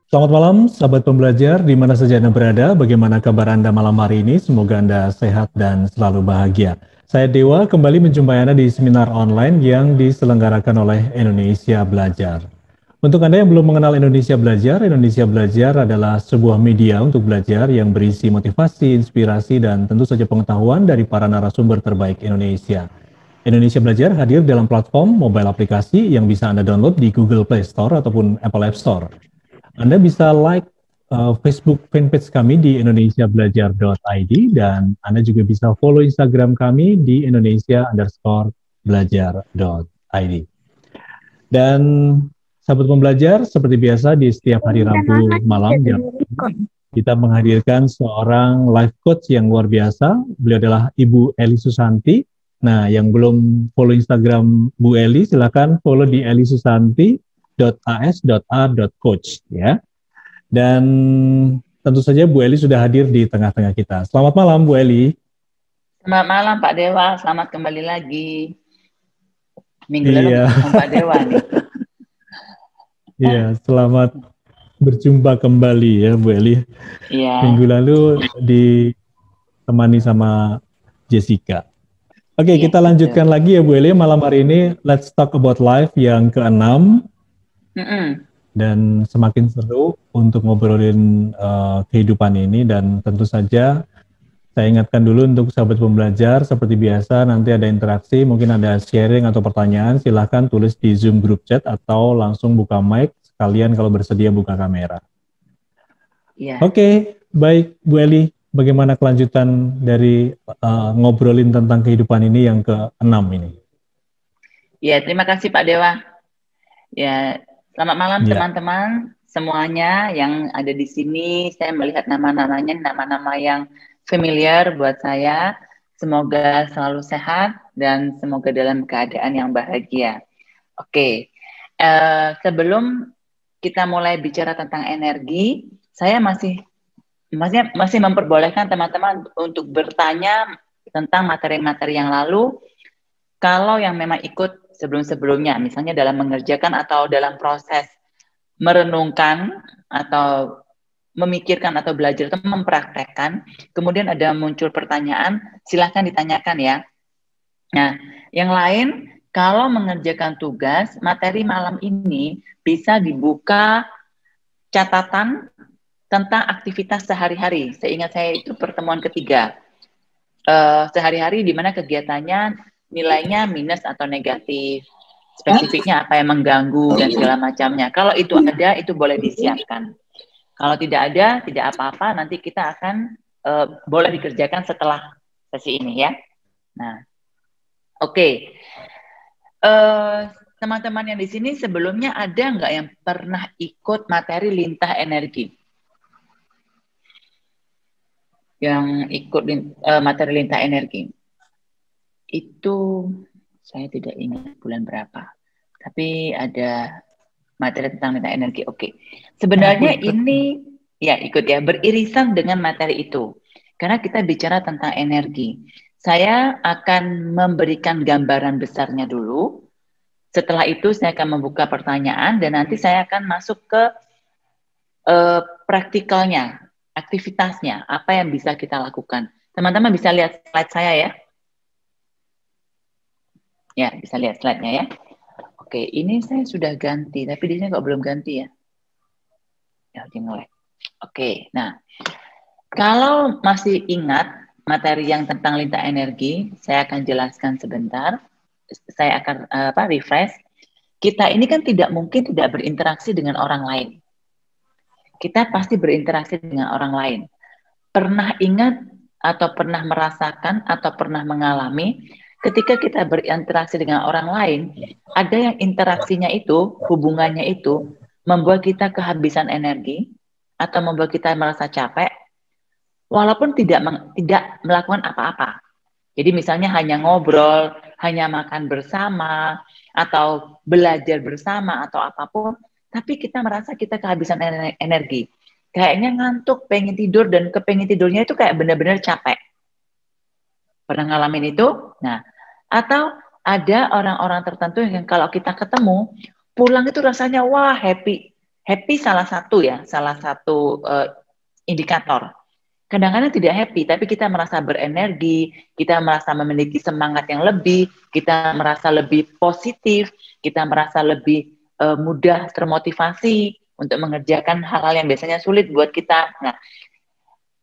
Selamat malam, sahabat pembelajar, di mana saja Anda berada. Bagaimana kabar Anda malam hari ini? Semoga Anda sehat dan selalu bahagia. Saya Dewa, kembali menjumpai Anda di seminar online yang diselenggarakan oleh Indonesia Belajar. Untuk Anda yang belum mengenal Indonesia Belajar adalah sebuah media untuk belajar yang berisi motivasi, inspirasi, dan tentu saja pengetahuan dari para narasumber terbaik Indonesia. Indonesia Belajar hadir dalam platform mobile aplikasi yang bisa Anda download di Google Play Store ataupun Apple App Store. Anda bisa like Facebook fanpage kami di indonesiabelajar.id dan Anda juga bisa follow Instagram kami di indonesia_belajar.id. Dan sahabat pembelajar, seperti biasa di setiap hari Rabu malam jam kita menghadirkan seorang life coach yang luar biasa. Beliau adalah Ibu Eli Susanti. Nah, yang belum follow Instagram Bu Eli, silakan follow di elisusanti.as.a.coach ya. Dan tentu saja Bu Eli sudah hadir di tengah-tengah kita. Selamat malam Bu Eli. Selamat malam Pak Dewa, selamat kembali lagi. Minggu lalu ketemu Pak Dewa nih. Iya, selamat berjumpa kembali ya Bu Eli. Iya. Minggu lalu ditemani sama Jessica. Oke, kita lanjutkan lagi ya Bu Eli. Malam hari ini Let's Talk About Life yang ke-6. Dan semakin seru untuk ngobrolin kehidupan ini, dan tentu saja saya ingatkan dulu untuk sahabat pembelajar, seperti biasa nanti ada interaksi, mungkin ada sharing atau pertanyaan, silahkan tulis di Zoom group chat atau langsung buka mic, sekalian kalau bersedia buka kamera. Oke, baik Bu Eli, bagaimana kelanjutan dari ngobrolin tentang kehidupan ini yang ke-6 ini? Ya, terima kasih Pak Dewa. Ya, selamat malam teman-teman semuanya yang ada di sini. Saya melihat nama-namanya, nama-nama yang familiar buat saya. Semoga selalu sehat dan semoga dalam keadaan yang bahagia. Oke, sebelum kita mulai bicara tentang energi, saya masih memperbolehkan teman-teman untuk bertanya tentang materi-materi yang lalu. Kalau yang memang ikut sebelum-sebelumnya, misalnya dalam mengerjakan atau dalam proses merenungkan atau memikirkan atau belajar atau mempraktekkan, kemudian ada muncul pertanyaan, silahkan ditanyakan ya. Nah, yang lain, kalau mengerjakan tugas, materi malam ini bisa dibuka catatan tentang aktivitas sehari-hari. Seingat saya itu pertemuan ketiga. Sehari-hari di mana kegiatannya nilainya minus atau negatif, spesifiknya apa yang mengganggu dan segala macamnya. Kalau itu ada, itu boleh disiapkan. Kalau tidak ada, tidak apa-apa, nanti kita akan boleh dikerjakan setelah sesi ini ya. Nah, oke. Teman-teman yang di sini sebelumnya ada nggak yang pernah ikut materi lintah energi? Yang ikut materi lintah energi? Itu saya tidak ingat bulan berapa, tapi ada materi tentang lintah energi. Oke, sebenarnya ini ya ikut ya, beririsan dengan materi itu, karena kita bicara tentang energi. Saya akan memberikan gambaran besarnya dulu. Setelah itu saya akan membuka pertanyaan dan nanti saya akan masuk ke praktikalnya, aktivitasnya, apa yang bisa kita lakukan. Teman-teman bisa lihat slide saya ya. Ya, bisa lihat slide-nya ya. Oke, ini saya sudah ganti, tapi di sini kok belum ganti ya. Ya, mulai. Oke, nah, kalau masih ingat materi yang tentang lintah energi, saya akan jelaskan sebentar. Saya akan refresh. Kita ini kan tidak mungkin tidak berinteraksi dengan orang lain. Kita pasti berinteraksi dengan orang lain. Pernah ingat atau pernah merasakan atau pernah mengalami ketika kita berinteraksi dengan orang lain, ada yang interaksinya itu, hubungannya itu, membuat kita kehabisan energi, atau membuat kita merasa capek, walaupun tidak melakukan apa-apa. Jadi misalnya hanya ngobrol, hanya makan bersama, atau belajar bersama, atau apapun, tapi kita merasa kita kehabisan energi. Kayaknya ngantuk, pengen tidur, dan kepengen tidurnya itu kayak benar-benar capek. Pernah ngalamin itu? Nah, atau ada orang-orang tertentu yang kalau kita ketemu, pulang itu rasanya wah happy. Happy salah satu indikator. Kadang-kadang tidak happy, tapi kita merasa berenergi, kita merasa memiliki semangat yang lebih, kita merasa lebih positif, kita merasa lebih mudah termotivasi untuk mengerjakan hal-hal yang biasanya sulit buat kita. Nah,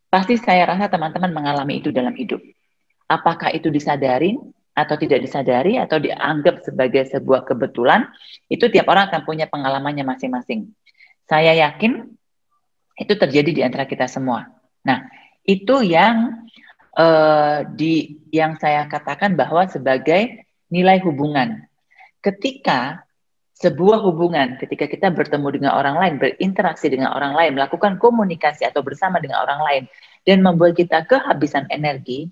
pasti saya rasa teman-teman mengalami itu dalam hidup. Apakah itu disadari atau tidak disadari atau dianggap sebagai sebuah kebetulan, itu tiap orang akan punya pengalamannya masing-masing. Saya yakin itu terjadi di antara kita semua. Nah, itu yang saya katakan bahwa sebagai nilai hubungan. Ketika sebuah hubungan, ketika kita bertemu dengan orang lain, berinteraksi dengan orang lain, melakukan komunikasi atau bersama dengan orang lain, dan membuat kita kehabisan energi,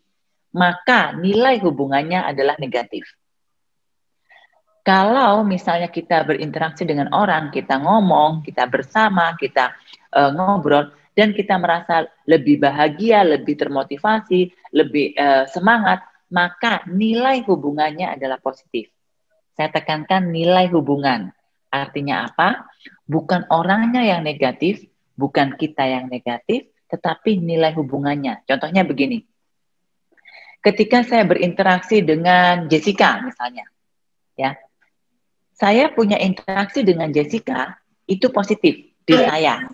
maka nilai hubungannya adalah negatif. Kalau misalnya kita berinteraksi dengan orang, kita ngomong, kita bersama, kita ngobrol, dan kita merasa lebih bahagia, lebih termotivasi, lebih semangat, maka nilai hubungannya adalah positif. Saya tekankan nilai hubungan. Artinya apa? Bukan orangnya yang negatif, bukan kita yang negatif, tetapi nilai hubungannya. Contohnya begini. Ketika saya berinteraksi dengan Jessica misalnya, ya, saya punya interaksi dengan Jessica itu positif di saya,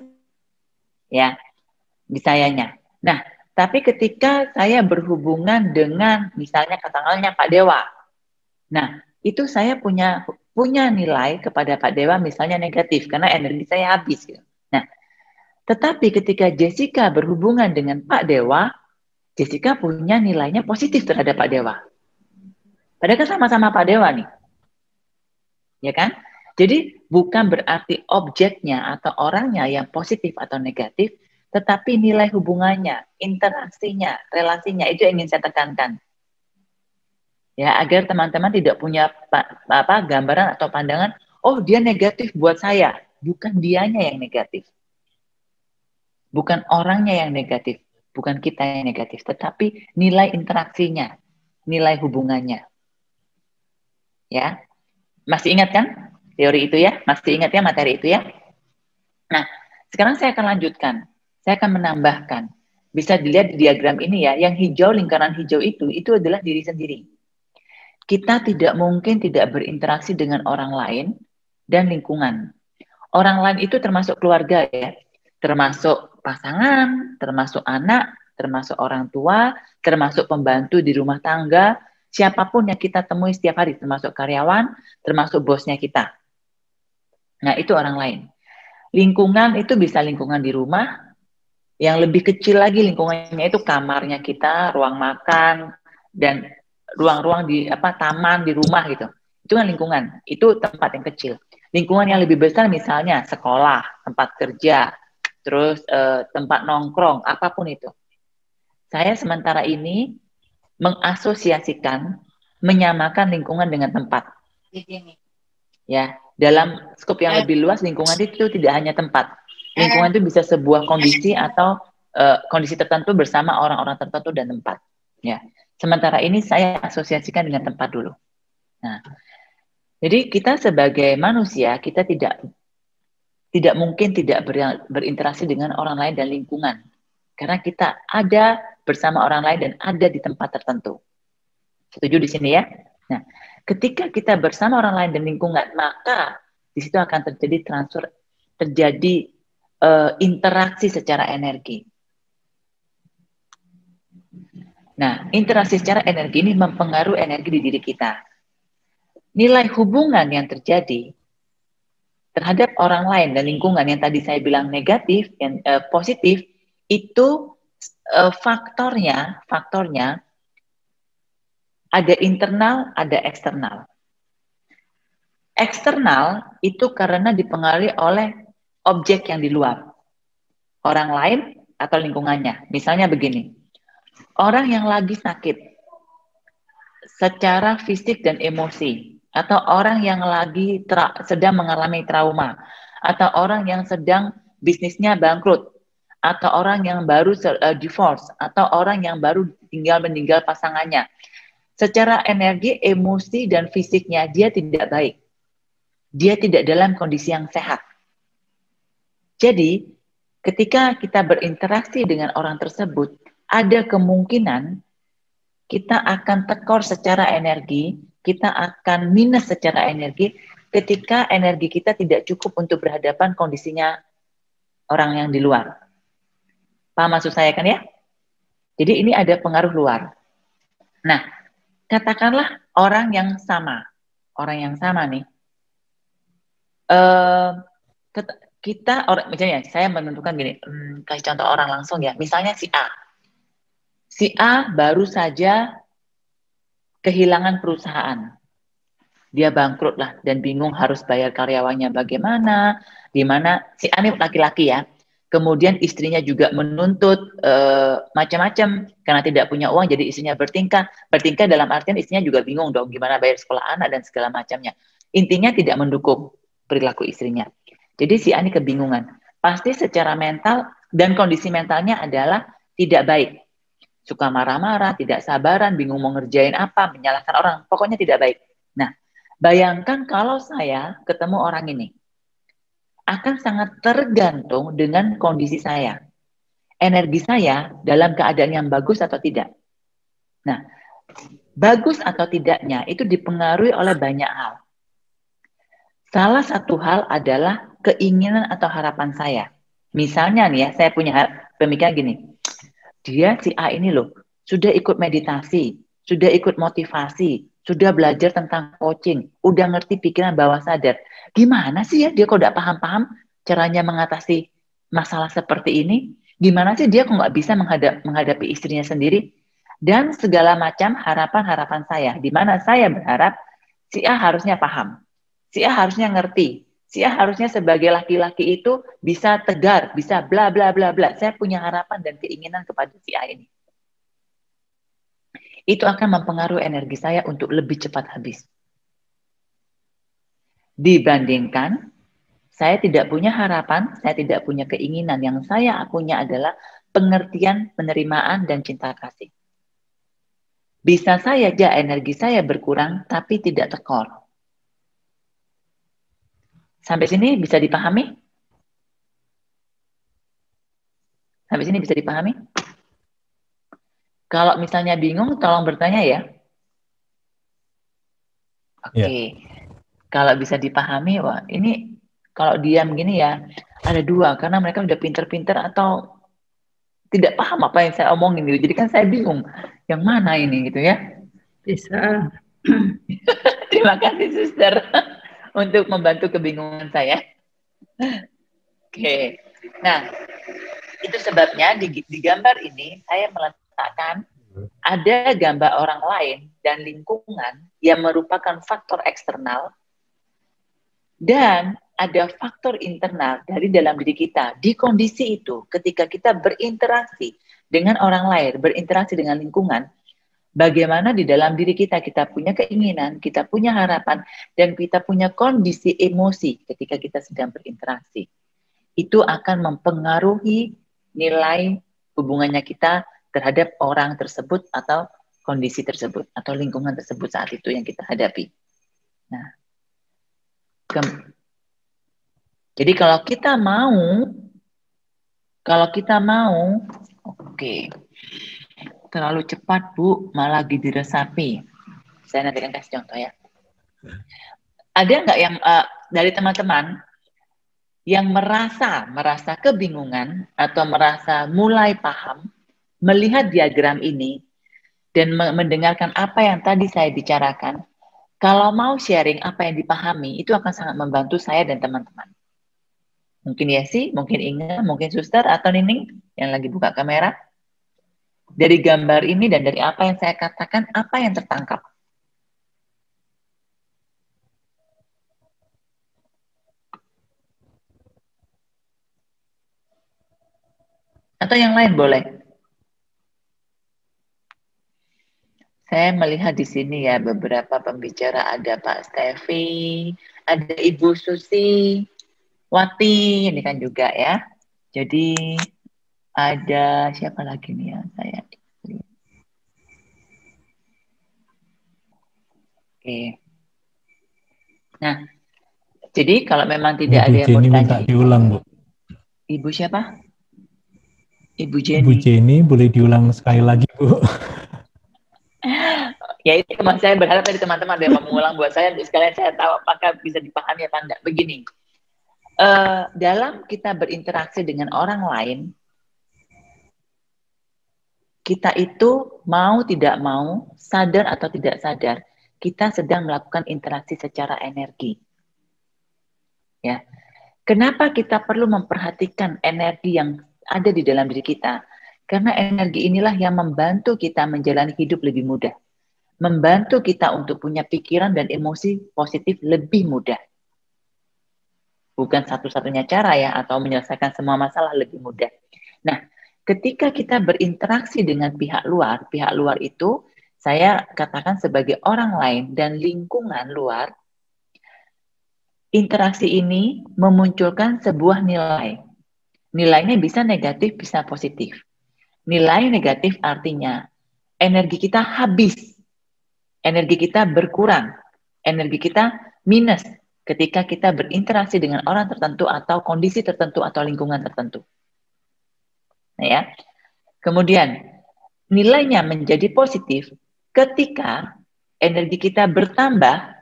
ya, di sayanya. Nah, tapi ketika saya berhubungan dengan misalnya katakanlah Pak Dewa, nah itu saya punya nilai kepada Pak Dewa misalnya negatif karena energi saya habis. Gitu. Nah, tetapi ketika Jessica berhubungan dengan Pak Dewa, Jessica punya nilainya positif terhadap Pak Dewa. Padahal kan sama-sama Pak Dewa nih. Ya kan? Jadi bukan berarti objeknya atau orangnya yang positif atau negatif, tetapi nilai hubungannya, interaksinya, relasinya itu yang ingin saya tekankan. Ya, agar teman-teman tidak punya gambaran atau pandangan, oh dia negatif buat saya, bukan dianya yang negatif. Bukan orangnya yang negatif, bukan kita yang negatif, tetapi nilai interaksinya, nilai hubungannya. Ya. Masih ingat kan teori itu ya? Masih ingat ya materi itu ya? Nah, sekarang saya akan lanjutkan. Saya akan menambahkan. Bisa dilihat di diagram ini ya, yang hijau, lingkaran hijau itu adalah diri sendiri. Kita tidak mungkin tidak berinteraksi dengan orang lain dan lingkungan. Orang lain itu termasuk keluarga ya, termasuk pasangan, termasuk anak, termasuk orang tua, termasuk pembantu di rumah tangga, siapapun yang kita temui setiap hari, termasuk karyawan, termasuk bosnya kita. Nah, itu orang lain. Lingkungan itu bisa lingkungan di rumah, yang lebih kecil lagi lingkungannya itu kamarnya kita, ruang makan, dan ruang-ruang di taman di rumah gitu. Itu kan lingkungan, itu tempat yang kecil. Lingkungan yang lebih besar misalnya sekolah, tempat kerja, terus tempat nongkrong, apapun itu. Saya sementara ini mengasosiasikan, menyamakan lingkungan dengan tempat. Ya, dalam skop yang lebih luas, lingkungan itu tidak hanya tempat. Lingkungan itu bisa sebuah kondisi atau kondisi tertentu bersama orang-orang tertentu dan tempat. Ya, sementara ini saya asosiasikan dengan tempat dulu. Nah, jadi kita sebagai manusia kita tidak mungkin tidak berinteraksi dengan orang lain dan lingkungan, karena kita ada bersama orang lain dan ada di tempat tertentu. Setuju di sini ya? Nah, ketika kita bersama orang lain dan lingkungan, maka di situ akan terjadi interaksi secara energi. Nah, interaksi secara energi ini mempengaruhi energi di diri kita. Nilai hubungan yang terjadi terhadap orang lain dan lingkungan yang tadi saya bilang negatif, yang positif, itu faktornya ada internal, ada eksternal. Eksternal itu karena dipengaruhi oleh objek yang di luar. Orang lain atau lingkungannya. Misalnya begini, orang yang lagi sakit secara fisik dan emosi, atau orang yang lagi sedang mengalami trauma, atau orang yang sedang bisnisnya bangkrut, atau orang yang baru divorce, atau orang yang baru meninggal pasangannya. Secara energi, emosi, dan fisiknya dia tidak baik. Dia tidak dalam kondisi yang sehat. Jadi, ketika kita berinteraksi dengan orang tersebut, ada kemungkinan kita akan tekor secara energi, kita akan minus secara energi ketika energi kita tidak cukup untuk berhadapan kondisinya orang yang di luar. Paham maksud saya kan ya? Jadi ini ada pengaruh luar. Nah, katakanlah orang yang sama nih, kita misalnya saya menentukan gini, kasih contoh orang langsung ya, misalnya si A baru saja kehilangan perusahaan, dia bangkrut lah dan bingung harus bayar karyawannya bagaimana, di mana si A ini laki-laki ya, kemudian istrinya juga menuntut macam-macam karena tidak punya uang, jadi istrinya bertingkah dalam artian istrinya juga bingung dong gimana bayar sekolah anak dan segala macamnya, intinya tidak mendukung perilaku istrinya. Jadi si A ini kebingungan, pasti secara mental dan kondisi mentalnya adalah tidak baik, suka marah-marah, tidak sabaran, bingung mau ngerjain apa, menyalahkan orang, pokoknya tidak baik. Nah, bayangkan kalau saya ketemu orang ini, akan sangat tergantung dengan kondisi saya. Energi saya dalam keadaan yang bagus atau tidak. Nah, bagus atau tidaknya itu dipengaruhi oleh banyak hal. Salah satu hal adalah keinginan atau harapan saya. Misalnya nih ya, saya punya pemikiran gini, dia si A ini loh, sudah ikut meditasi, sudah ikut motivasi, sudah belajar tentang coaching, udah ngerti pikiran bawah sadar. Gimana sih ya dia kok gak paham-paham caranya mengatasi masalah seperti ini? Gimana sih dia kok gak bisa menghadapi istrinya sendiri? Dan segala macam harapan-harapan saya, di mana saya berharap si A harusnya paham, si A harusnya ngerti, si A harusnya sebagai laki-laki itu bisa tegar, bisa bla bla bla bla. Saya punya harapan dan keinginan kepada si A ini. Itu akan mempengaruhi energi saya untuk lebih cepat habis. Dibandingkan saya tidak punya harapan, saya tidak punya keinginan, yang saya punya adalah pengertian, penerimaan, dan cinta kasih. Bisa saja energi saya berkurang, tapi tidak tekor. Sampai sini bisa dipahami? Sampai sini bisa dipahami? Kalau misalnya bingung, tolong bertanya ya. Oke. Kalau bisa dipahami, wah ini kalau diam gini ya, ada dua. Karena mereka udah pinter-pinter atau tidak paham apa yang saya omongin gitu. Jadi kan saya bingung, yang mana ini gitu ya. Bisa. Terima kasih suster untuk membantu kebingungan saya. Oke. Nah, itu sebabnya di gambar ini saya meletakkan ada gambar orang lain dan lingkungan yang merupakan faktor eksternal dan ada faktor internal dari dalam diri kita. Di kondisi itu, ketika kita berinteraksi dengan orang lain, berinteraksi dengan lingkungan, bagaimana di dalam diri kita, kita punya keinginan, kita punya harapan, dan kita punya kondisi emosi ketika kita sedang berinteraksi. Itu akan mempengaruhi nilai hubungannya kita terhadap orang tersebut atau kondisi tersebut atau lingkungan tersebut saat itu yang kita hadapi. Nah, jadi kalau kita mau, oke, terlalu cepat Bu, malah diresapi. Saya nanti akan kasih contoh ya. Ada nggak yang dari teman-teman yang merasa kebingungan atau merasa mulai paham melihat diagram ini dan mendengarkan apa yang tadi saya bicarakan? Kalau mau sharing apa yang dipahami, itu akan sangat membantu saya dan teman-teman. Mungkin Yesi, mungkin Inga, mungkin Suster, atau Nining yang lagi buka kamera. Dari gambar ini dan dari apa yang saya katakan, apa yang tertangkap? Atau yang lain boleh. Saya melihat di sini ya beberapa pembicara, ada Pak Stevi, ada Ibu Susi, Wati, ini kan juga ya. Jadi ada siapa lagi nih ya saya. Oke. Nah, jadi kalau memang tidak ada yang mau ditanya, diulang Bu. Ibu siapa? Ibu Ibu Jenny. Jenny, boleh diulang sekali lagi, Bu? Ya itu mas, saya berharap dari teman-teman ada yang mau mengulang buat saya, sekalian saya tahu apakah bisa dipahami atau enggak. Begini, dalam kita berinteraksi dengan orang lain, kita itu mau tidak mau, sadar atau tidak sadar, kita sedang melakukan interaksi secara energi. Ya, kenapa kita perlu memperhatikan energi yang ada di dalam diri kita? Karena energi inilah yang membantu kita menjalani hidup lebih mudah, membantu kita untuk punya pikiran dan emosi positif lebih mudah. Bukan satu-satunya cara ya, atau menyelesaikan semua masalah lebih mudah. Nah, ketika kita berinteraksi dengan pihak luar itu saya katakan sebagai orang lain dan lingkungan luar, interaksi ini memunculkan sebuah nilai. Nilainya bisa negatif, bisa positif. Nilai negatif artinya energi kita habis, energi kita berkurang, energi kita minus ketika kita berinteraksi dengan orang tertentu atau kondisi tertentu atau lingkungan tertentu. Nah, ya. Kemudian nilainya menjadi positif ketika energi kita bertambah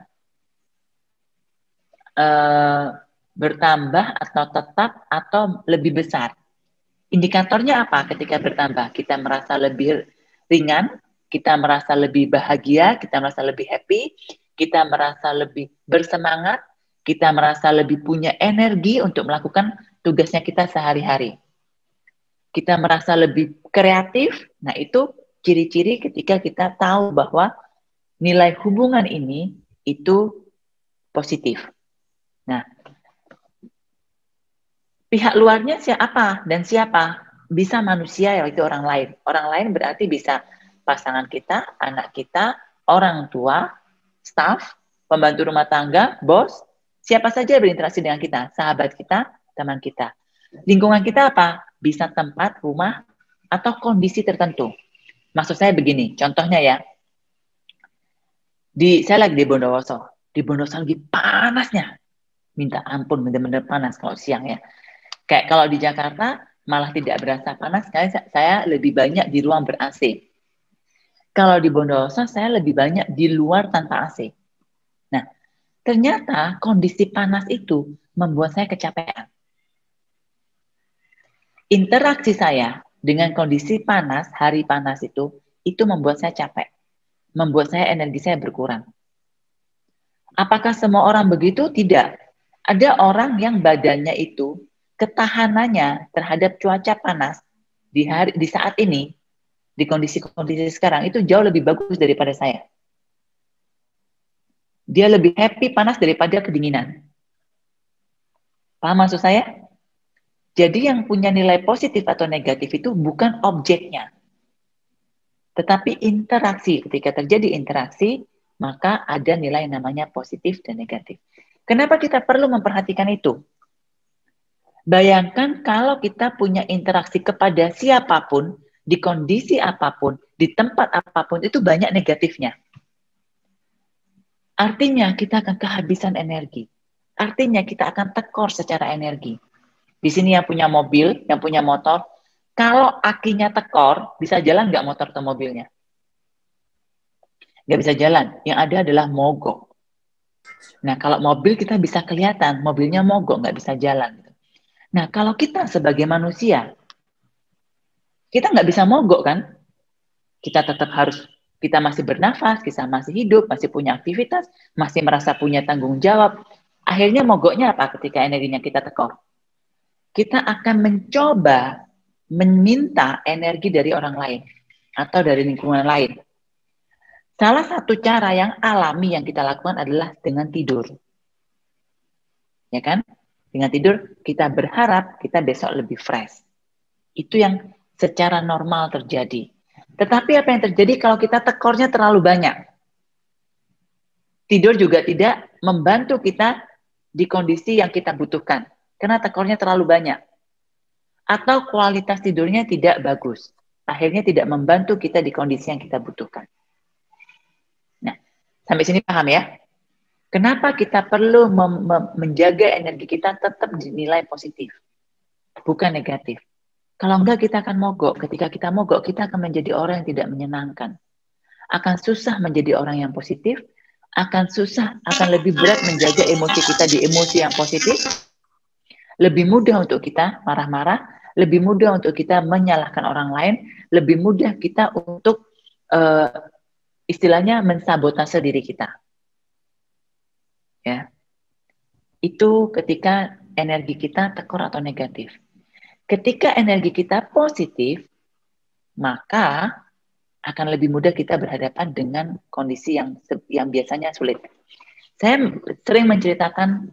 atau tetap atau lebih besar. Indikatornya apa ketika bertambah? Kita merasa lebih ringan, kita merasa lebih bahagia, kita merasa lebih happy, kita merasa lebih bersemangat, kita merasa lebih punya energi untuk melakukan tugasnya kita sehari-hari. Kita merasa lebih kreatif, nah itu ciri-ciri ketika kita tahu bahwa nilai hubungan ini itu positif. Nah, pihak luarnya siapa dan siapa? Bisa manusia, yaitu orang lain. Orang lain berarti bisa pasangan kita, anak kita, orang tua, staf, pembantu rumah tangga, bos, siapa saja berinteraksi dengan kita, sahabat kita, teman kita. Lingkungan kita apa? Bisa tempat, rumah, atau kondisi tertentu. Maksud saya begini, contohnya ya, saya lagi di Bondowoso. Di Bondowoso lagi panasnya. Minta ampun, benar-benar panas kalau siang ya. Kayak kalau di Jakarta malah tidak berasa panas, saya lebih banyak di ruang ber-AC. Kalau di Bondowoso saya lebih banyak di luar tanpa AC. Nah, ternyata kondisi panas itu membuat saya kecapean. Interaksi saya dengan kondisi panas, hari panas itu membuat saya capek. Membuat saya energi saya berkurang. Apakah semua orang begitu? Tidak. Ada orang yang badannya itu ketahanannya terhadap cuaca panas di saat ini, di kondisi-kondisi sekarang itu jauh lebih bagus daripada saya. Dia lebih happy panas daripada kedinginan. Paham maksud saya? Jadi yang punya nilai positif atau negatif itu bukan objeknya, tetapi interaksi. Ketika terjadi interaksi, maka ada nilai namanya positif dan negatif. Kenapa kita perlu memperhatikan itu? Bayangkan kalau kita punya interaksi kepada siapapun, di kondisi apapun, di tempat apapun, itu banyak negatifnya. Artinya kita akan kehabisan energi. Artinya kita akan tekor secara energi. Di sini yang punya mobil, yang punya motor, kalau akinya tekor, bisa jalan nggak motor atau mobilnya? Nggak bisa jalan. Yang ada adalah mogok. Nah, kalau mobil kita bisa kelihatan, mobilnya mogok, nggak bisa jalan. Nah, kalau kita sebagai manusia, kita nggak bisa mogok kan? Kita tetap harus, kita masih bernafas, kita masih hidup, masih punya aktivitas, masih merasa punya tanggung jawab. Akhirnya mogoknya apa ketika energinya kita tekor? Kita akan mencoba meminta energi dari orang lain atau dari lingkungan lain. Salah satu cara yang alami yang kita lakukan adalah dengan tidur. Ya kan? Dengan tidur kita berharap kita besok lebih fresh. Itu yang secara normal terjadi. Tetapi apa yang terjadi kalau kita tekornya terlalu banyak? Tidur juga tidak membantu kita di kondisi yang kita butuhkan. Karena tekornya terlalu banyak. Atau kualitas tidurnya tidak bagus. Akhirnya tidak membantu kita di kondisi yang kita butuhkan. Nah, sampai sini paham ya? Kenapa kita perlu menjaga energi kita tetap dinilai positif? bukan negatif. Kalau enggak kita akan mogok. Ketika kita mogok, kita akan menjadi orang yang tidak menyenangkan. Akan susah menjadi orang yang positif, akan susah, akan lebih berat menjaga emosi kita di emosi yang positif, lebih mudah untuk kita marah-marah, lebih mudah untuk kita menyalahkan orang lain, lebih mudah kita untuk istilahnya mensabotase diri kita. Ya. Itu ketika energi kita tekor atau negatif. Ketika energi kita positif, maka akan lebih mudah kita berhadapan dengan kondisi yang biasanya sulit. Saya sering menceritakan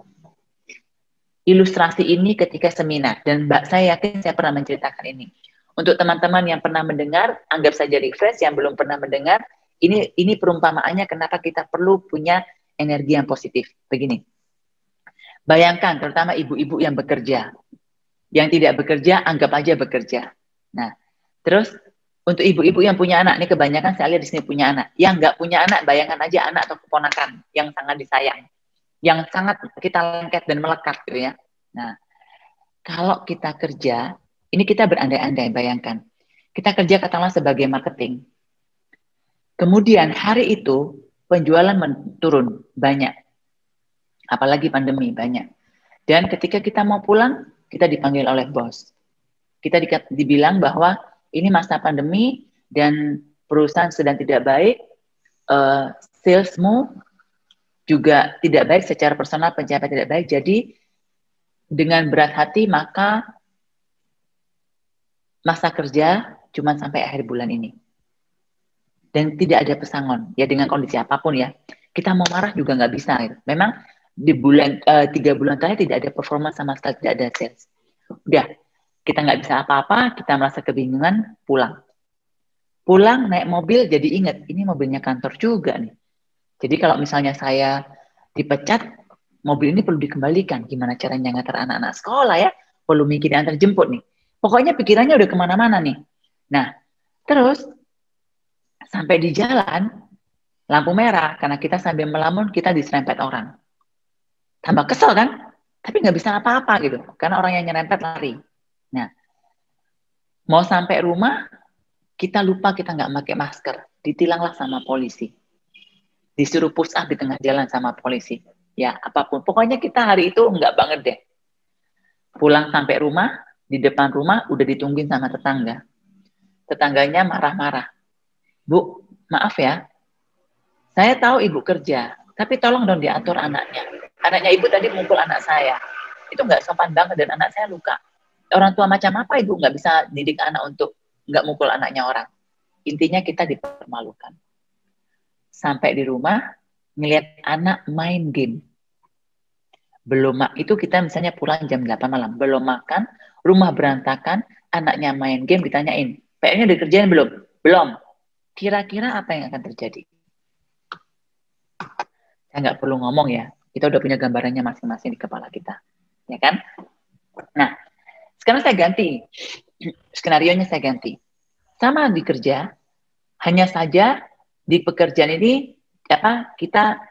ilustrasi ini ketika seminar, dan saya yakin saya pernah menceritakan ini. Untuk teman-teman yang pernah mendengar, anggap saja refresh. Yang belum pernah mendengar, ini perumpamaannya kenapa kita perlu punya energi yang positif. Begini, bayangkan terutama ibu-ibu yang bekerja. Yang tidak bekerja, anggap aja bekerja. Nah, terus untuk ibu-ibu yang punya anak, ini kebanyakan saya lihat di sini punya anak. Yang nggak punya anak, bayangkan aja anak atau keponakan yang sangat disayang, yang sangat kita lengket dan melekat gitu ya. Nah, kalau kita kerja, ini kita berandai-andai, bayangkan. Kita kerja katakanlah sebagai marketing. Kemudian hari itu penjualan turun banyak. Apalagi pandemi banyak. Dan ketika kita mau pulang, kita dipanggil oleh bos. Kita dibilang bahwa ini masa pandemi dan perusahaan sedang tidak baik, salesmu juga tidak baik secara personal, pencapaian tidak baik. Jadi dengan berat hati maka masa kerja cuma sampai akhir bulan ini. Dan tidak ada pesangon, ya dengan kondisi apapun ya. Kita mau marah juga nggak bisa. Gitu. Memang di 3 bulan terakhir tidak ada performa sama sekali, tidak ada sales. Udah, kita nggak bisa apa-apa, kita merasa kebingungan, pulang. Pulang naik mobil jadi ingat, ini mobilnya kantor juga nih. Jadi kalau misalnya saya dipecat, mobil ini perlu dikembalikan. Gimana caranya ngantar anak-anak sekolah ya? Perlu mikirin antar jemput nih. Pokoknya pikirannya udah kemana-mana nih. Nah, terus sampai di jalan, lampu merah, karena kita sambil melamun, kita diserempet orang. Tambah kesel kan? Tapi nggak bisa apa-apa gitu, karena orang yang nyerempet lari. Nah, mau sampai rumah, kita lupa kita nggak pakai masker, ditilanglah sama polisi. Disuruh push up di tengah jalan sama polisi. Ya, apapun. Pokoknya kita hari itu nggak banget deh. Pulang sampai rumah, di depan rumah udah ditungguin sama tetangga. Tetangganya marah-marah. Bu, maaf ya, saya tahu ibu kerja, tapi tolong dong diatur anaknya. Anaknya ibu tadi mukul anak saya. Itu nggak sopan banget dan anak saya luka. Orang tua macam apa ibu nggak bisa didik anak untuk nggak mukul anaknya orang. Intinya kita dipermalukan. Sampai di rumah, ngelihat anak main game. Belum, itu kita misalnya pulang jam 8 malam. Belum makan, rumah berantakan, anaknya main game, ditanyain, PR-nya udah dikerjain belum? Belum. Kira-kira apa yang akan terjadi? Saya nggak perlu ngomong ya. Kita udah punya gambarannya masing-masing di kepala kita. Ya kan? Nah, sekarang saya ganti. Skenarionya saya ganti. Sama di kerja, hanya saja di pekerjaan ini kita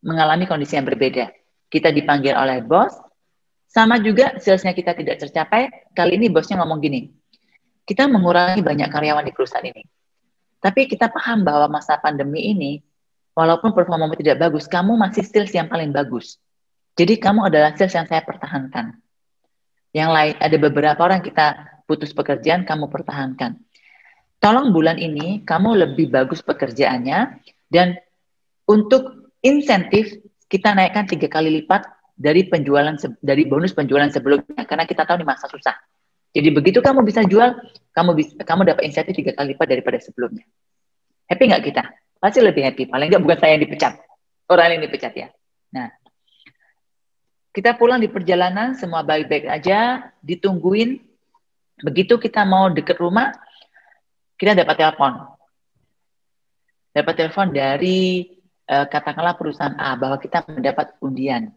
mengalami kondisi yang berbeda. Kita dipanggil oleh bos, sama juga salesnya kita tidak tercapai. Kali ini bosnya ngomong gini, kita mengurangi banyak karyawan di perusahaan ini. Tapi kita paham bahwa masa pandemi ini, walaupun performamu tidak bagus, kamu masih sales yang paling bagus. Jadi kamu adalah sales yang saya pertahankan. Yang lain, ada beberapa orang kita putus pekerjaan, kamu pertahankan. Tolong bulan ini kamu lebih bagus pekerjaannya, dan untuk insentif kita naikkan 3 kali lipat dari bonus penjualan sebelumnya, karena kita tahu ini masa susah. Jadi begitu kamu bisa jual, kamu dapat insentif 3 kali lipat daripada sebelumnya. Happy nggak kita? Pasti lebih happy. Paling nggak bukan saya yang dipecat, orang yang dipecat ya. Nah, kita pulang di perjalanan, semua baik-baik aja, ditungguin. Begitu kita mau deket rumah, kita dapat telepon. Dapat telepon dari katakanlah perusahaan A bahwa kita mendapat undian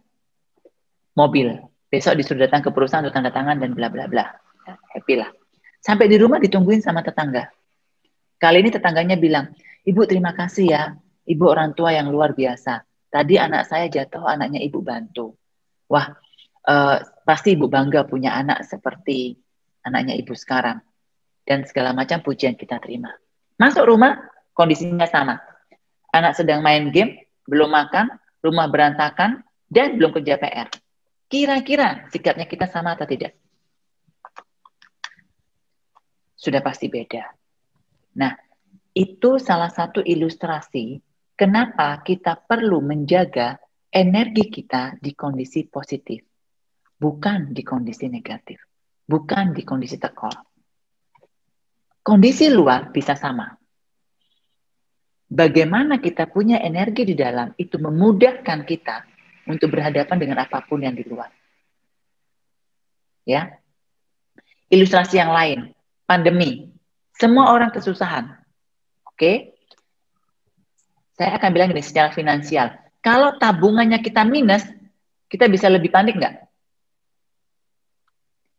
mobil. Besok disuruh datang ke perusahaan untuk tanda tangan dan bla bla bla. Happy lah. Sampai di rumah ditungguin sama tetangga. Kali ini tetangganya bilang, Ibu terima kasih ya, Ibu orang tua yang luar biasa. Tadi anak saya jatuh, anaknya Ibu bantu. Wah, pasti Ibu bangga punya anak seperti anaknya ibu sekarang. Dan segala macam pujian kita terima. Masuk rumah, kondisinya sama. Anak sedang main game, belum makan, rumah berantakan, dan belum kerja PR. Kira-kira sikapnya kita sama atau tidak? Sudah pasti beda. Nah, itu salah satu ilustrasi kenapa kita perlu menjaga energi kita di kondisi positif, bukan di kondisi negatif, bukan di kondisi tekor. Kondisi luar bisa sama. Bagaimana kita punya energi di dalam itu memudahkan kita untuk berhadapan dengan apapun yang di luar. Ya. Ilustrasi yang lain, pandemi. Semua orang kesusahan. Oke? Saya akan bilang gini secara finansial. Kalau tabungannya kita minus, kita bisa lebih panik nggak?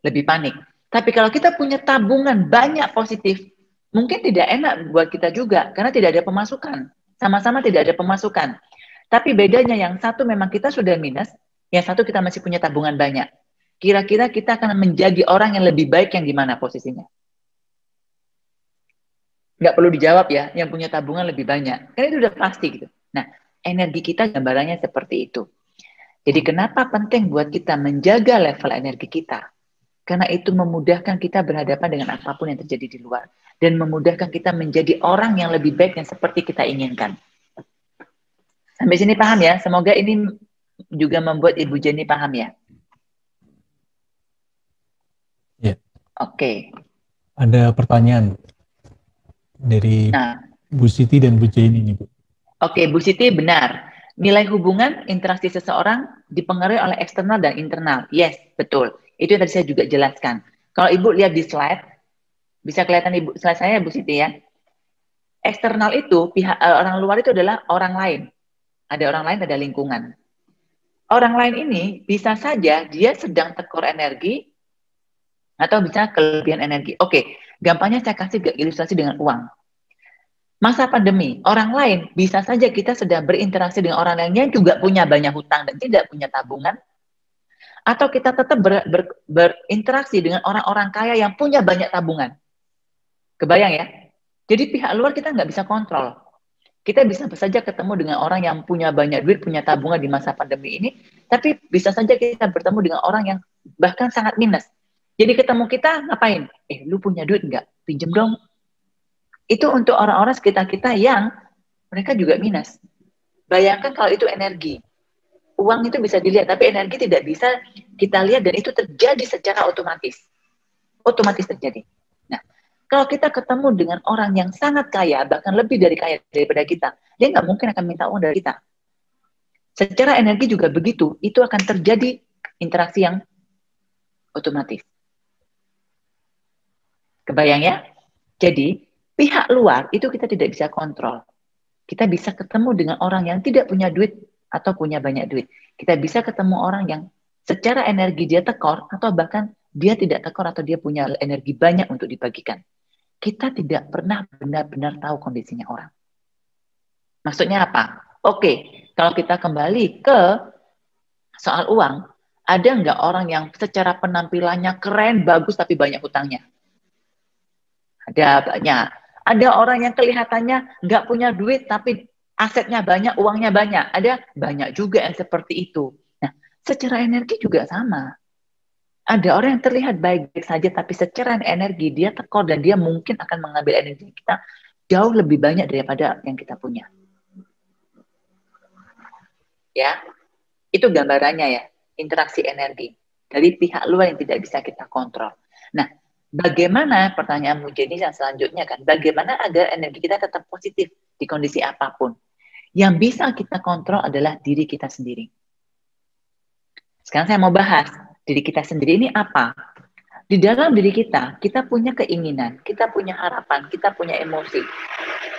Lebih panik. Tapi kalau kita punya tabungan banyak positif, mungkin tidak enak buat kita juga, karena tidak ada pemasukan. Sama-sama tidak ada pemasukan. Tapi bedanya yang satu memang kita sudah minus, yang satu kita masih punya tabungan banyak. Kira-kira kita akan menjadi orang yang lebih baik yang di mana posisinya? Nggak perlu dijawab ya, yang punya tabungan lebih banyak. Karena itu udah pasti gitu. Nah, energi kita gambarannya seperti itu. Jadi kenapa penting buat kita menjaga level energi kita? Karena itu memudahkan kita berhadapan dengan apapun yang terjadi di luar. Dan memudahkan kita menjadi orang yang lebih baik yang seperti kita inginkan. Sampai sini paham ya? Semoga ini juga membuat Ibu Jenny paham ya? Ya. Oke. Ada pertanyaan dari Bu Siti dan Bu Jenny nih, Bu. Oke, Bu Siti benar. Nilai hubungan interaksi seseorang dipengaruhi oleh eksternal dan internal. Yes, betul. Itu yang tadi saya juga jelaskan. Kalau Ibu lihat di slide, bisa kelihatan Ibu slide saya, Bu Siti ya. Eksternal itu, pihak orang luar itu adalah orang lain. Ada orang lain, ada lingkungan. Orang lain ini bisa saja dia sedang tekor energi atau bisa kelebihan energi. Oke, gampangnya saya kasih ilustrasi dengan uang. Masa pandemi, orang lain bisa saja kita sedang berinteraksi dengan orang lainnya juga punya banyak hutang dan tidak punya tabungan. Atau kita tetap berinteraksi dengan orang-orang kaya yang punya banyak tabungan. Kebayang ya? Jadi pihak luar kita nggak bisa kontrol. Kita bisa saja ketemu dengan orang yang punya banyak duit, punya tabungan di masa pandemi ini, tapi bisa saja kita bertemu dengan orang yang bahkan sangat minus. Jadi ketemu kita ngapain? Lu punya duit nggak? Pinjem dong. Itu untuk orang-orang sekitar kita yang mereka juga minus. Bayangkan kalau itu energi. Uang itu bisa dilihat, tapi energi tidak bisa kita lihat dan itu terjadi secara otomatis. Otomatis terjadi. Nah, kalau kita ketemu dengan orang yang sangat kaya, bahkan lebih dari kaya daripada kita, dia nggak mungkin akan minta uang dari kita. Secara energi juga begitu, itu akan terjadi interaksi yang otomatis. Kebayang ya? Jadi, pihak luar itu kita tidak bisa kontrol. Kita bisa ketemu dengan orang yang tidak punya duit atau punya banyak duit. Kita bisa ketemu orang yang secara energi dia tekor atau bahkan dia tidak tekor atau dia punya energi banyak untuk dibagikan. Kita tidak pernah benar-benar tahu kondisinya orang. Maksudnya apa? Oke, kalau kita kembali ke soal uang, ada nggak orang yang secara penampilannya keren, bagus, tapi banyak hutangnya? Ada banyak. Ada orang yang kelihatannya nggak punya duit, tapi asetnya banyak, uangnya banyak. Ada banyak juga yang seperti itu. Nah, secara energi juga sama. Ada orang yang terlihat baik-baik saja, tapi secara energi dia tekor dan dia mungkin akan mengambil energi kita jauh lebih banyak daripada yang kita punya. Ya, itu gambarannya ya, interaksi energi dari pihak luar yang tidak bisa kita kontrol. Nah, bagaimana pertanyaanmu jadi yang selanjutnya kan, bagaimana agar energi kita tetap positif di kondisi apapun? Yang bisa kita kontrol adalah diri kita sendiri. Sekarang saya mau bahas, diri kita sendiri ini apa? Di dalam diri kita punya keinginan, kita punya harapan, kita punya emosi,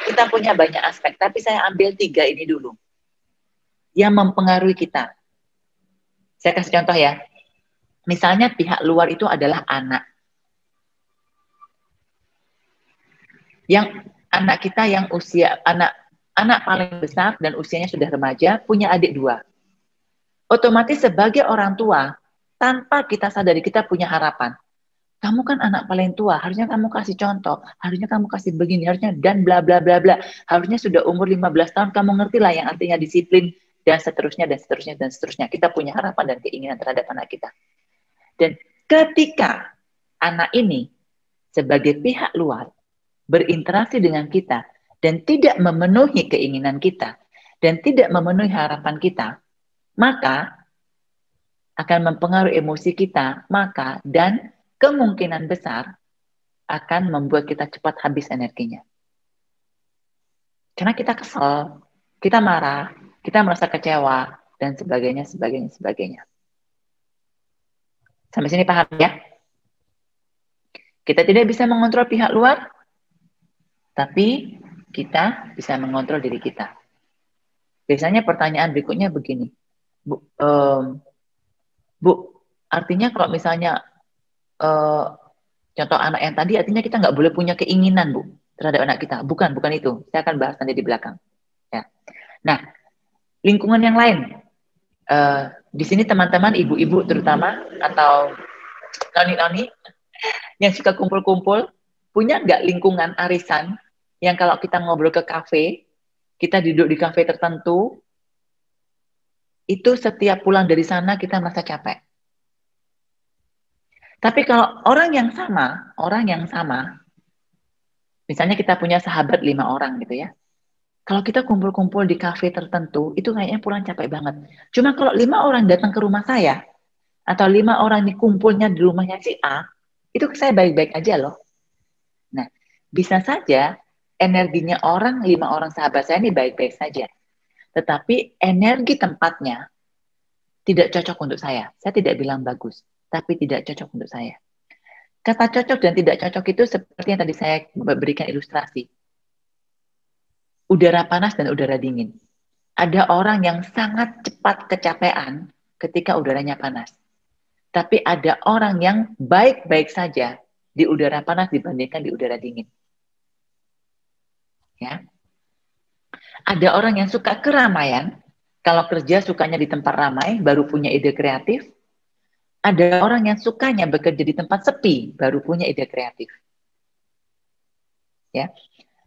kita punya banyak aspek, tapi saya ambil 3 ini dulu. Yang mempengaruhi kita. Saya kasih contoh ya. Misalnya pihak luar itu adalah anak. Yang anak kita yang usia, anak paling besar dan usianya sudah remaja, punya adik 2. Otomatis sebagai orang tua, tanpa kita sadari kita punya harapan. Kamu kan anak paling tua, harusnya kamu kasih contoh, harusnya kamu kasih begini, harusnya dan bla bla bla bla. Harusnya sudah umur 15 tahun kamu ngerti lah yang artinya disiplin dan seterusnya dan seterusnya dan seterusnya. Kita punya harapan dan keinginan terhadap anak kita. Dan ketika anak ini sebagai pihak luar berinteraksi dengan kita dan tidak memenuhi keinginan kita dan tidak memenuhi harapan kita, maka akan mempengaruhi emosi kita, maka dan kemungkinan besar akan membuat kita cepat habis energinya. Karena kita kesel, kita marah, kita merasa kecewa, dan sebagainya, sebagainya, sebagainya. Sampai sini paham ya? Kita tidak bisa mengontrol pihak luar, tapi kita bisa mengontrol diri kita. Biasanya pertanyaan berikutnya begini, Bu, artinya kalau misalnya contoh anak yang tadi, artinya kita nggak boleh punya keinginan, Bu, terhadap anak kita. Bukan itu. Saya akan bahas nanti di belakang. Ya. Nah, lingkungan yang lain. Di sini teman-teman, ibu-ibu terutama, atau noni-noni yang suka kumpul-kumpul, punya nggak lingkungan arisan yang kalau kita ngobrol ke kafe, kita duduk di kafe tertentu, itu setiap pulang dari sana kita merasa capek. Tapi kalau orang yang sama, misalnya kita punya sahabat 5 orang gitu ya, kalau kita kumpul-kumpul di kafe tertentu, itu kayaknya pulang capek banget. Cuma kalau 5 orang datang ke rumah saya, atau 5 orang ini kumpulnya di rumahnya si A, itu saya baik-baik aja loh. Nah, bisa saja energinya 5 orang sahabat saya ini baik-baik saja. Tetapi energi tempatnya tidak cocok untuk saya. Saya tidak bilang bagus, tapi tidak cocok untuk saya. Kata cocok dan tidak cocok itu seperti yang tadi saya berikan ilustrasi. Udara panas dan udara dingin. Ada orang yang sangat cepat kecapean ketika udaranya panas. Tapi ada orang yang baik-baik saja di udara panas dibandingkan di udara dingin. Ya. Ada orang yang suka keramaian, kalau kerja sukanya di tempat ramai, baru punya ide kreatif. Ada orang yang sukanya bekerja di tempat sepi, baru punya ide kreatif. Ya.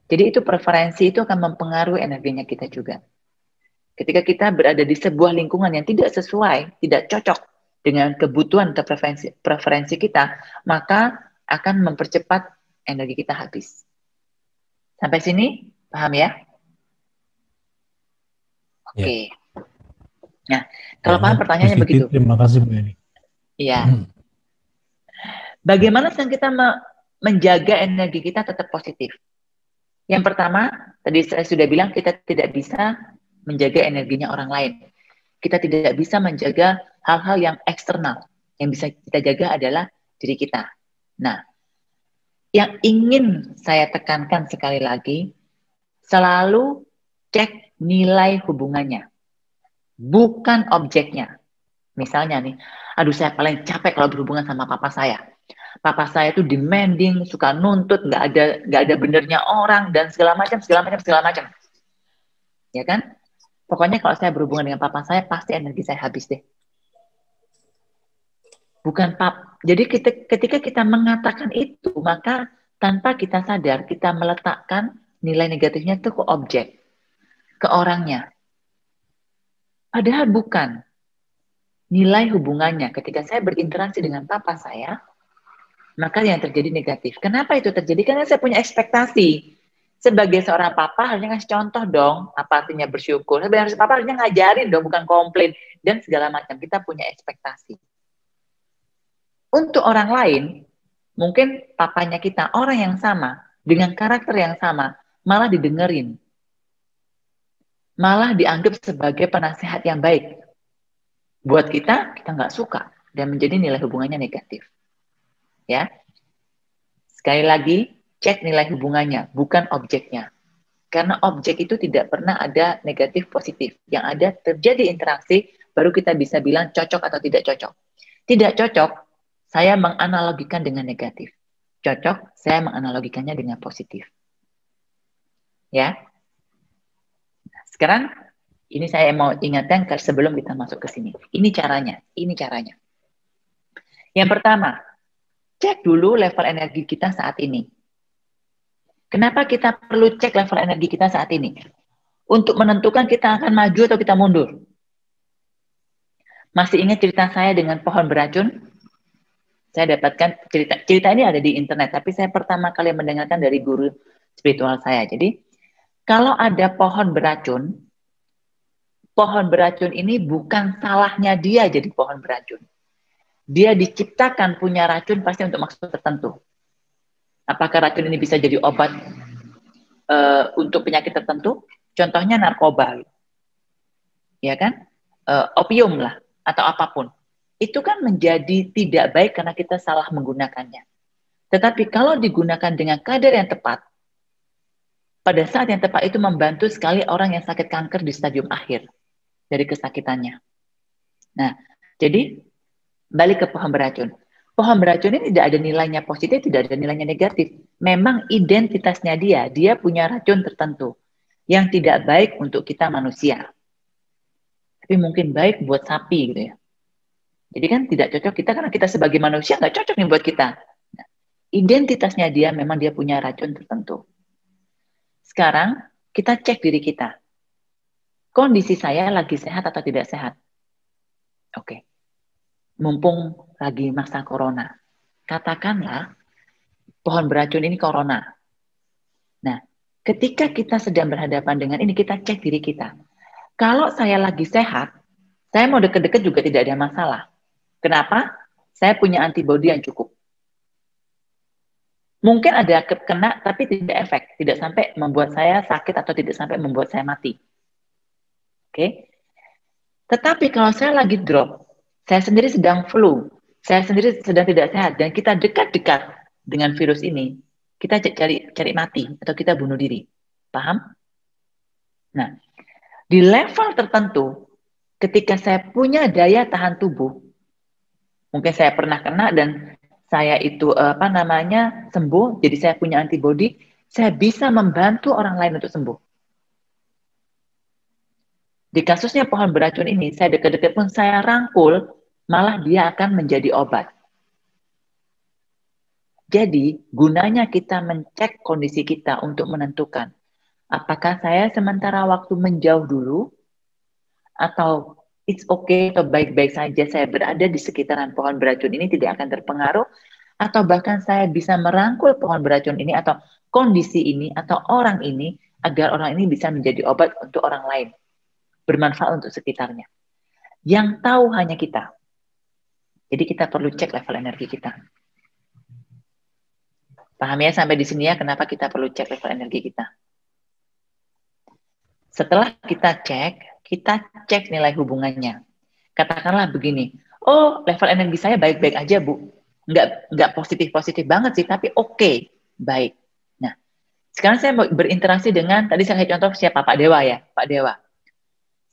Jadi itu preferensi itu akan mempengaruhi energinya kita juga. Ketika kita berada di sebuah lingkungan yang tidak sesuai, tidak cocok dengan kebutuhan atau preferensi kita, maka akan mempercepat energi kita habis. Sampai sini, paham ya? Oke. Nah, kalau paham pertanyaannya begitu. Terima kasih, Bu Eni. Iya. Bagaimana kita menjaga energi kita tetap positif? Yang pertama, tadi saya sudah bilang kita tidak bisa menjaga energinya orang lain. Kita tidak bisa menjaga hal-hal yang eksternal. Yang bisa kita jaga adalah diri kita. Nah, yang ingin saya tekankan sekali lagi, selalu cek nilai hubungannya, bukan objeknya. Misalnya nih, aduh saya paling capek kalau berhubungan sama papa saya. Papa saya itu demanding, suka nuntut, nggak ada benernya orang dan segala macam. Ya kan? Pokoknya kalau saya berhubungan dengan papa saya, pasti energi saya habis deh. Bukan Jadi ketika kita mengatakan itu, maka tanpa kita sadar, kita meletakkan nilai negatifnya itu ke objek, ke orangnya. Padahal bukan. Nilai hubungannya ketika saya berinteraksi dengan papa saya, maka yang terjadi negatif. Kenapa itu terjadi? Karena saya punya ekspektasi. Sebagai seorang papa harusnya ngasih contoh dong, apa artinya bersyukur. Sebenarnya papa harusnya ngajarin dong, bukan komplain. Dan segala macam. Kita punya ekspektasi. Untuk orang lain, mungkin papanya kita, orang yang sama, dengan karakter yang sama, malah didengerin. Malah dianggap sebagai penasehat yang baik. Buat kita nggak suka. Dan menjadi nilai hubungannya negatif. Ya, sekali lagi cek nilai hubungannya, bukan objeknya. Karena objek itu tidak pernah ada negatif positif. Yang ada terjadi interaksi, baru kita bisa bilang cocok atau tidak cocok. Tidak cocok, saya menganalogikan dengan negatif. Cocok, saya menganalogikannya dengan positif. Ya. Sekarang ini saya mau ingatkan sebelum kita masuk ke sini. Ini caranya. Yang pertama, cek dulu level energi kita saat ini. Kenapa kita perlu cek level energi kita saat ini? Untuk menentukan kita akan maju atau kita mundur. Masih ingat cerita saya dengan pohon beracun? Saya dapatkan cerita ini ada di internet, tapi saya pertama kali mendengarkan dari guru spiritual saya. Jadi, kalau ada pohon beracun ini bukan salahnya dia jadi pohon beracun. Dia diciptakan punya racun pasti untuk maksud tertentu. Apakah racun ini bisa jadi obat untuk penyakit tertentu? Contohnya narkoba, ya kan? Opium lah, atau apapun. Itu kan menjadi tidak baik karena kita salah menggunakannya. Tetapi kalau digunakan dengan kadar yang tepat, pada saat yang tepat itu membantu sekali orang yang sakit kanker di stadium akhir dari kesakitannya. Nah, jadi balik ke pohon beracun. Pohon beracun ini tidak ada nilainya positif, tidak ada nilainya negatif. Memang identitasnya dia punya racun tertentu yang tidak baik untuk kita manusia. Tapi mungkin baik buat sapi gitu ya. Jadi kan tidak cocok kita karena kita sebagai manusia nggak cocok nih buat kita. Nah, identitasnya dia memang dia punya racun tertentu. Sekarang kita cek diri kita. Kondisi saya lagi sehat atau tidak sehat? Oke. Mumpung lagi masa corona. Katakanlah pohon beracun ini corona. Nah, ketika kita sedang berhadapan dengan ini, kita cek diri kita. Kalau saya lagi sehat, saya mau deket-deket juga tidak ada masalah. Kenapa? Saya punya antibodi yang cukup. Mungkin ada kena, tapi tidak efek. Tidak sampai membuat saya sakit atau tidak sampai membuat saya mati. Oke? Tetapi kalau saya lagi drop, saya sendiri sedang flu, saya sendiri sedang tidak sehat, dan kita dekat-dekat dengan virus ini, kita cari mati atau kita bunuh diri. Paham? Nah, di level tertentu, ketika saya punya daya tahan tubuh, mungkin saya pernah kena dan saya itu sembuh, jadi saya punya antibodi, saya bisa membantu orang lain untuk sembuh. Di kasusnya pohon beracun ini, saya dekat-dekat pun saya rangkul, malah dia akan menjadi obat. Jadi, gunanya kita mencek kondisi kita untuk menentukan apakah saya sementara waktu menjauh dulu, atau it's okay atau baik-baik saja saya berada di sekitaran pohon beracun ini tidak akan terpengaruh, atau bahkan saya bisa merangkul pohon beracun ini atau kondisi ini atau orang ini agar orang ini bisa menjadi obat untuk orang lain, bermanfaat untuk sekitarnya. Yang tahu hanya kita. Jadi kita perlu cek level energi kita. Paham ya sampai di sini ya kenapa kita perlu cek level energi kita. Setelah kita cek nilai hubungannya. Katakanlah begini, oh level energi saya baik-baik aja Bu. Nggak positif-positif banget sih, tapi oke, baik. Nah, sekarang saya mau berinteraksi dengan, tadi saya contoh siapa? Pak Dewa ya, Pak Dewa.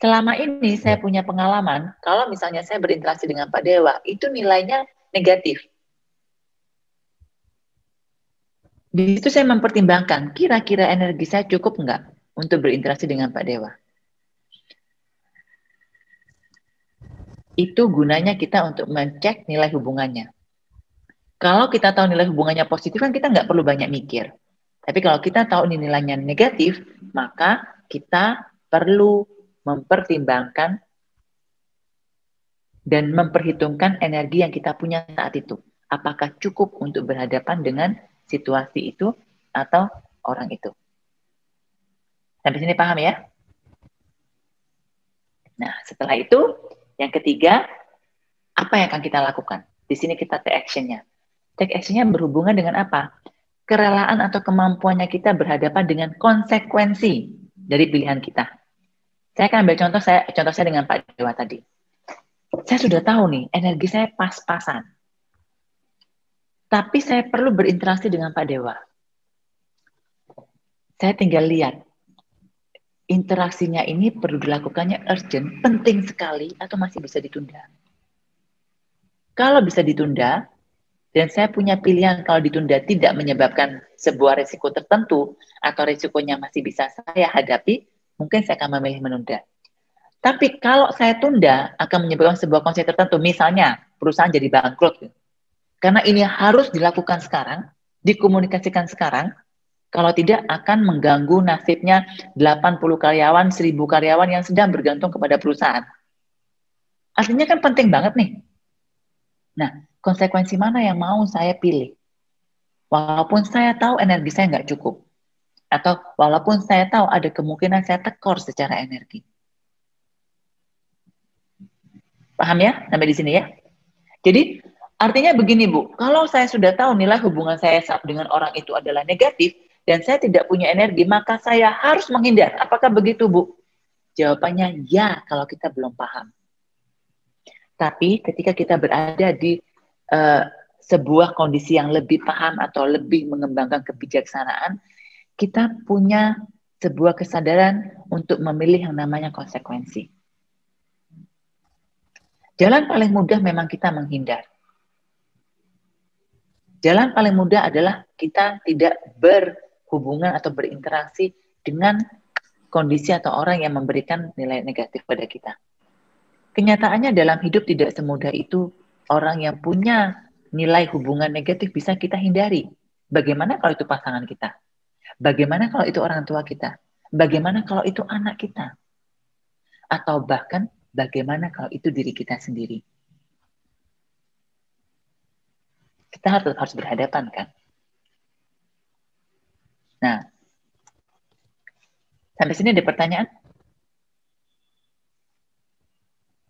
Selama ini saya punya pengalaman, kalau misalnya saya berinteraksi dengan Pak Dewa, itu nilainya negatif. Di situ saya mempertimbangkan, kira-kira energi saya cukup nggak untuk berinteraksi dengan Pak Dewa. Itu gunanya kita untuk mencek nilai hubungannya. Kalau kita tahu nilai hubungannya positif, kan kita nggak perlu banyak mikir. Tapi kalau kita tahu nilainya negatif, maka kita perlu mempertimbangkan dan memperhitungkan energi yang kita punya saat itu. Apakah cukup untuk berhadapan dengan situasi itu atau orang itu. Sampai sini paham ya? Nah, setelah itu, yang ketiga, apa yang akan kita lakukan? Di sini kita take action-nya. Take action-nya berhubungan dengan apa? Kerelaan atau kemampuannya kita berhadapan dengan konsekuensi dari pilihan kita. Saya akan ambil contoh saya dengan Pak Dewa tadi. Saya sudah tahu nih, energi saya pas-pasan. Tapi saya perlu berinteraksi dengan Pak Dewa. Saya tinggal lihat, interaksinya ini perlu dilakukannya urgent, penting sekali, atau masih bisa ditunda. Kalau bisa ditunda, dan saya punya pilihan kalau ditunda tidak menyebabkan sebuah risiko tertentu, atau risikonya masih bisa saya hadapi, mungkin saya akan memilih menunda. Tapi kalau saya tunda, akan menyebabkan sebuah konsep tertentu, misalnya perusahaan jadi bangkrut. Karena ini harus dilakukan sekarang, dikomunikasikan sekarang, kalau tidak akan mengganggu nasibnya 80 karyawan, 1000 karyawan yang sedang bergantung kepada perusahaan. Artinya kan penting banget nih. Nah, konsekuensi mana yang mau saya pilih? Walaupun saya tahu energi saya nggak cukup. Atau walaupun saya tahu ada kemungkinan saya tekor secara energi. Paham ya? Sampai di sini ya? Jadi, artinya begini Bu, kalau saya sudah tahu nilai hubungan saya dengan orang itu adalah negatif, dan saya tidak punya energi, maka saya harus menghindar. Apakah begitu Bu? Jawabannya ya, kalau kita belum paham. Tapi ketika kita berada di sebuah kondisi yang lebih paham atau lebih mengembangkan kebijaksanaan, kita punya sebuah kesadaran untuk memilih yang namanya konsekuensi. Jalan paling mudah memang kita menghindar. Jalan paling mudah adalah kita tidak berhubungan atau berinteraksi dengan kondisi atau orang yang memberikan nilai negatif pada kita. Kenyataannya dalam hidup tidak semudah itu orang yang punya nilai hubungan negatif bisa kita hindari. Bagaimana kalau itu pasangan kita? Bagaimana kalau itu orang tua kita? Bagaimana kalau itu anak kita? Atau bahkan bagaimana kalau itu diri kita sendiri? Kita harus berhadapan kan? Nah, sampai sini ada pertanyaan?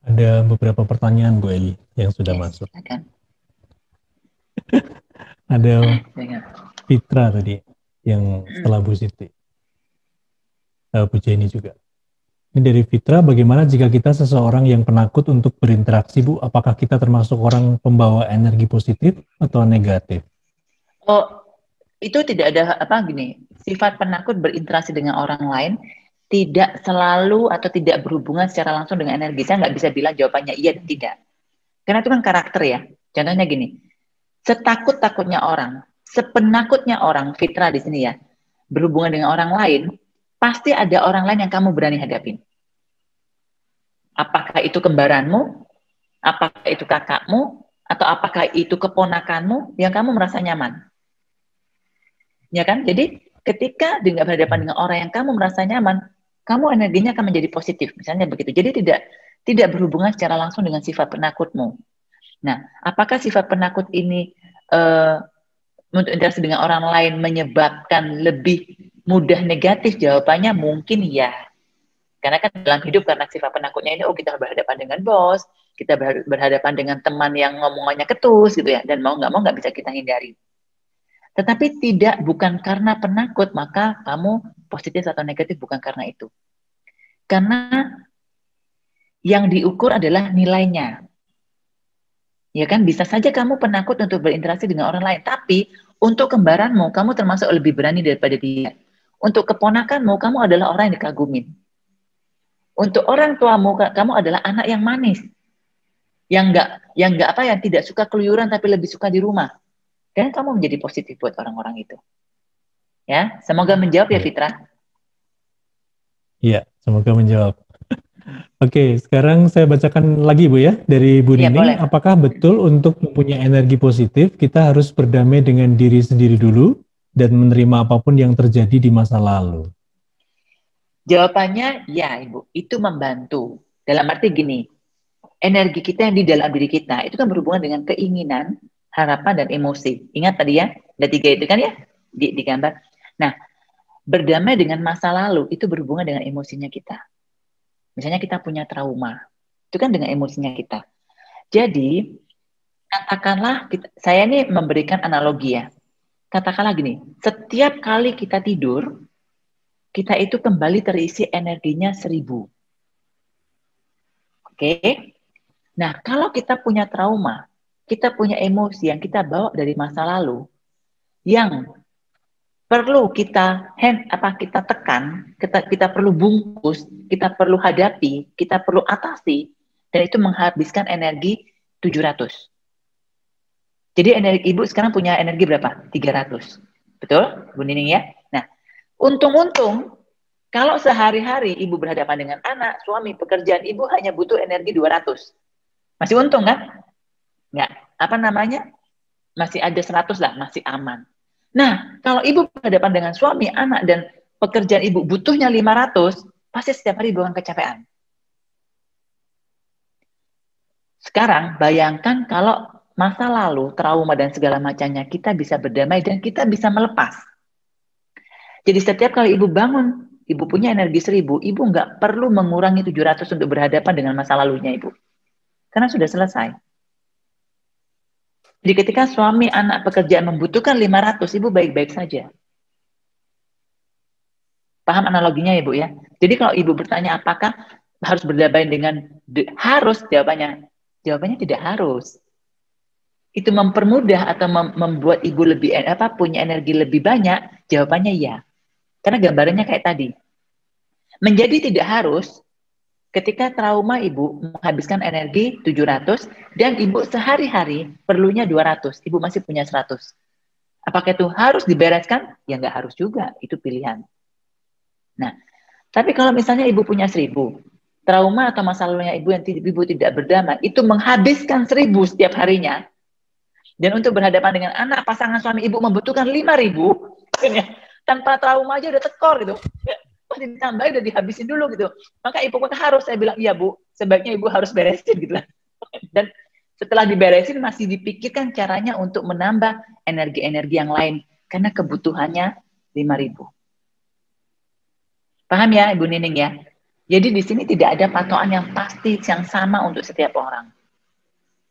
Ada beberapa pertanyaan Bu Eli yang sudah masuk. Silakan. Ada Fitra tadi yang setelah Bu Siti. Bu Jenny juga. Ini dari Fitra, bagaimana jika kita seseorang yang penakut untuk berinteraksi, Bu? Apakah kita termasuk orang pembawa energi positif atau negatif? Oh, itu tidak ada gini. Sifat penakut berinteraksi dengan orang lain tidak selalu atau tidak berhubungan secara langsung dengan energi. Saya nggak bisa bilang jawabannya iya dan tidak. Karena itu kan karakter ya. Contohnya gini, setakut-takutnya orang, sepenakutnya orang, Fitra di sini ya, berhubungan dengan orang lain, pasti ada orang lain yang kamu berani hadapin. Apakah itu kembaranmu, apakah itu kakakmu, atau apakah itu keponakanmu yang kamu merasa nyaman. Ya kan? Jadi ketika dengan berhadapan dengan orang yang kamu merasa nyaman, kamu energinya akan menjadi positif, misalnya begitu. Jadi tidak berhubungan secara langsung dengan sifat penakutmu. Nah, apakah sifat penakut ini untuk interaksi dengan orang lain menyebabkan lebih mudah negatif? Jawabannya mungkin ya. Karena kan dalam hidup karena sifat penakutnya ini, kita berhadapan dengan bos, kita berhadapan dengan teman yang ngomongannya ketus gitu ya, dan mau nggak bisa kita hindari. Tetapi bukan karena penakut, maka kamu positif atau negatif bukan karena itu. Karena yang diukur adalah nilainya. Ya kan, bisa saja kamu penakut untuk berinteraksi dengan orang lain, tapi untuk kembaranmu, kamu termasuk lebih berani daripada dia. Untuk keponakanmu, kamu adalah orang yang dikagumin. Untuk orang tuamu, kamu adalah anak yang manis. Yang tidak suka keluyuran tapi lebih suka di rumah. Dan kamu menjadi positif buat orang-orang itu. Ya, semoga menjawab ya Fitra. Iya, semoga menjawab. Oke, sekarang saya bacakan lagi Bu ya, dari Bu Nining. Apakah betul untuk mempunyai energi positif, kita harus berdamai dengan diri sendiri dulu dan menerima apapun yang terjadi di masa lalu? Jawabannya ya Ibu, itu membantu. Dalam arti gini, energi kita yang di dalam diri kita, itu kan berhubungan dengan keinginan, harapan, dan emosi. Ingat tadi ya, ada 3 itu kan ya, di gambar. Nah, berdamai dengan masa lalu, itu berhubungan dengan emosinya kita. Misalnya kita punya trauma, itu kan dengan emosinya kita. Jadi, katakanlah, saya ini memberikan analogi ya. Katakanlah gini, setiap kali kita tidur, kita itu kembali terisi energinya 1000. Oke? Nah, kalau kita punya trauma, kita punya emosi yang kita bawa dari masa lalu, yang perlu kita tekan, kita perlu bungkus, kita perlu hadapi, kita perlu atasi, dan itu menghabiskan energi 700. Jadi energi Ibu sekarang punya energi berapa? 300. Betul, Bu Nining ya? Nah, untung-untung kalau sehari-hari Ibu berhadapan dengan anak, suami, pekerjaan Ibu hanya butuh energi 200. Masih untung kan? Nggak, masih ada 100 lah, masih aman. Nah, kalau ibu berhadapan dengan suami, anak, dan pekerjaan ibu butuhnya 500, pasti setiap hari ibu akan kecapean. Sekarang, bayangkan kalau masa lalu, trauma, dan segala macamnya, kita bisa berdamai dan kita bisa melepas. Jadi setiap kali ibu bangun, ibu punya energi 1000, ibu nggak perlu mengurangi 700 untuk berhadapan dengan masa lalunya ibu. Karena sudah selesai. Jadi ketika suami, anak, pekerjaan membutuhkan 500, ibu baik-baik saja. Paham analoginya ya Bu ya? Jadi kalau ibu bertanya apakah harus berdamai dengan harus, jawabannya tidak harus. Itu mempermudah atau membuat ibu lebih punya energi lebih banyak, jawabannya iya. Karena gambarannya kayak tadi. Menjadi tidak harus ketika trauma ibu menghabiskan energi 700 dan ibu sehari-hari perlunya 200, ibu masih punya 100. Apakah itu harus dibereskan? Ya nggak harus juga, itu pilihan. Nah, tapi kalau misalnya ibu punya 1000, trauma atau masalahnya ibu yang ibu tidak berdamai, itu menghabiskan 1000 setiap harinya. Dan untuk berhadapan dengan anak, pasangan suami ibu membutuhkan 5000, tanpa trauma aja udah tekor gitu. Wah, ditambahin udah dihabisin dulu gitu. Maka ibu harus, saya bilang, iya Bu, sebaiknya ibu harus beresin gitu. Dan setelah diberesin masih dipikirkan caranya untuk menambah energi-energi yang lain. Karena kebutuhannya 5000. Paham ya Ibu Nining ya? Jadi di sini tidak ada patokan yang pasti yang sama untuk setiap orang.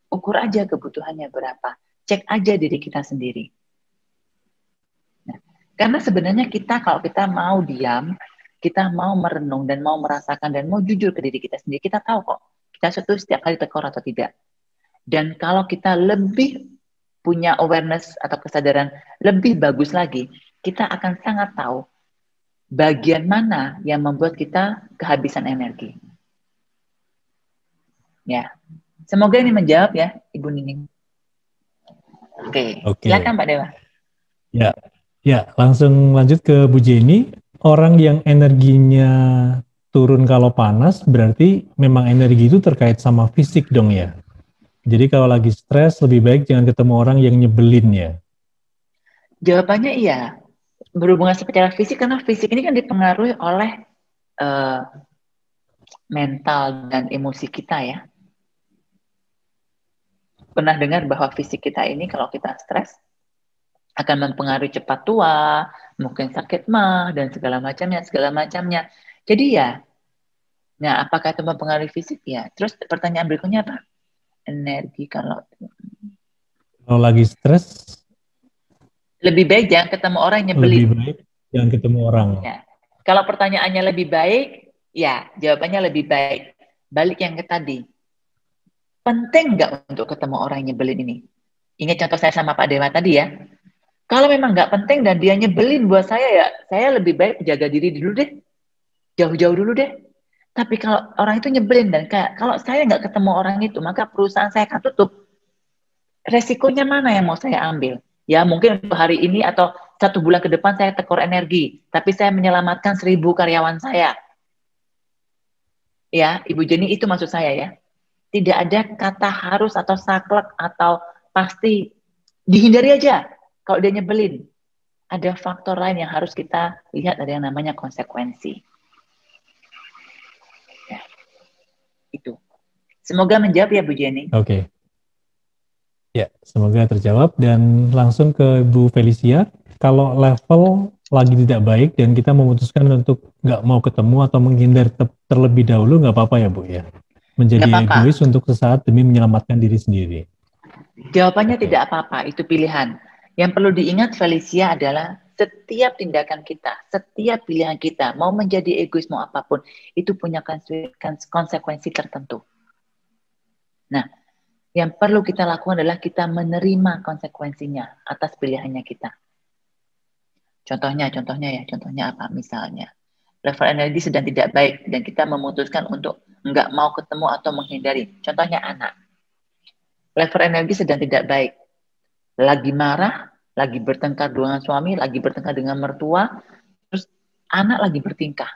Ukur aja kebutuhannya berapa. Cek aja diri kita sendiri. Nah, karena sebenarnya kita kalau kita mau diam, kita mau merenung dan mau merasakan dan mau jujur ke diri kita sendiri, kita tahu kok kita setiap kali tekor atau tidak. Dan kalau kita lebih punya awareness atau kesadaran lebih bagus lagi, kita akan sangat tahu bagian mana yang membuat kita kehabisan energi. Ya, semoga ini menjawab ya, Ibu Nining. Oke. Silakan Pak Dewa. Ya, langsung lanjut ke Bu Jenny. Orang yang energinya turun kalau panas, berarti memang energi itu terkait sama fisik dong ya? Jadi kalau lagi stres, lebih baik jangan ketemu orang yang nyebelin ya? Jawabannya iya. Berhubungan secara fisik, karena fisik ini kan dipengaruhi oleh mental dan emosi kita ya. Pernah dengar bahwa fisik kita ini kalau kita stres akan mempengaruhi cepat tua, mungkin sakit mah, dan segala macamnya. Jadi ya, nah apakah itu mempengaruhi fisik ya? Terus pertanyaan berikutnya apa? Energi kalau lagi stres, lebih baik jangan ketemu orang yang nyebelin. Lebih baik jangan ketemu orang. Ya. Kalau pertanyaannya lebih baik, ya jawabannya lebih baik. Balik yang ke tadi. Penting nggak untuk ketemu orang yang nyebelin ini? Ingat contoh saya sama Pak Dewa tadi ya. Kalau memang nggak penting dan dia nyebelin buat saya ya, saya lebih baik jaga diri dulu deh. Jauh-jauh dulu deh. Tapi kalau orang itu nyebelin dan kalau saya nggak ketemu orang itu, maka perusahaan saya akan tutup. Resikonya mana yang mau saya ambil? Ya mungkin untuk hari ini atau 1 bulan ke depan saya tekor energi, tapi saya menyelamatkan 1000 karyawan saya. Ya, Ibu Jenny, itu maksud saya ya. Tidak ada kata harus atau saklek atau pasti. Dihindari aja kalau dia nyebelin. Ada faktor lain yang harus kita lihat, ada yang namanya konsekuensi. Ya, itu. Semoga menjawab ya Bu Jenny. Oke. Ya, semoga terjawab. Dan langsung ke Bu Felicia. Kalau level lagi tidak baik dan kita memutuskan untuk nggak mau ketemu atau menghindar terlebih dahulu, nggak apa-apa ya Bu ya? Menjadi egois untuk sesaat demi menyelamatkan diri sendiri. Jawabannya tidak apa-apa, itu pilihan. Yang perlu diingat Felicia adalah setiap tindakan kita, setiap pilihan kita, mau menjadi egois mau apapun, itu punya konsekuensi tertentu. Nah, yang perlu kita lakukan adalah kita menerima konsekuensinya atas pilihannya kita. Contohnya apa? Misalnya, level energi sedang tidak baik dan kita memutuskan untuk nggak mau ketemu atau menghindari. Contohnya anak. Level energi sedang tidak baik. Lagi marah, lagi bertengkar dengan suami, lagi bertengkar dengan mertua, terus anak lagi bertingkah.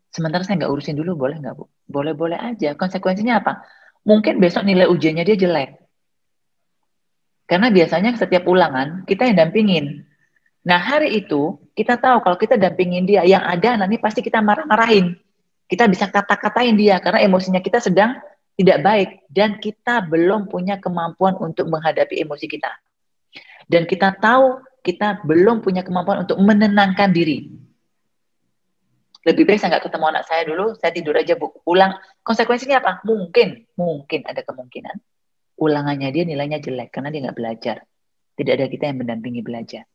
Sementara saya nggak urusin dulu, boleh nggak Bu? Boleh-boleh aja. Konsekuensinya apa? Mungkin besok nilai ujiannya dia jelek. Karena biasanya setiap ulangan kita yang dampingin. Nah, hari itu kita tahu kalau kita dampingin dia, yang ada nanti pasti kita marah-marahin. Kita bisa kata-katain dia karena emosinya kita sedang tidak baik dan kita belum punya kemampuan untuk menghadapi emosi kita. Dan kita tahu kita belum punya kemampuan untuk menenangkan diri. Lebih baik saya nggak ketemu anak saya dulu, saya tidur aja ulang. Konsekuensinya apa? Mungkin ada kemungkinan ulangannya dia nilainya jelek karena dia nggak belajar. Tidak ada kita yang mendampingi belajar.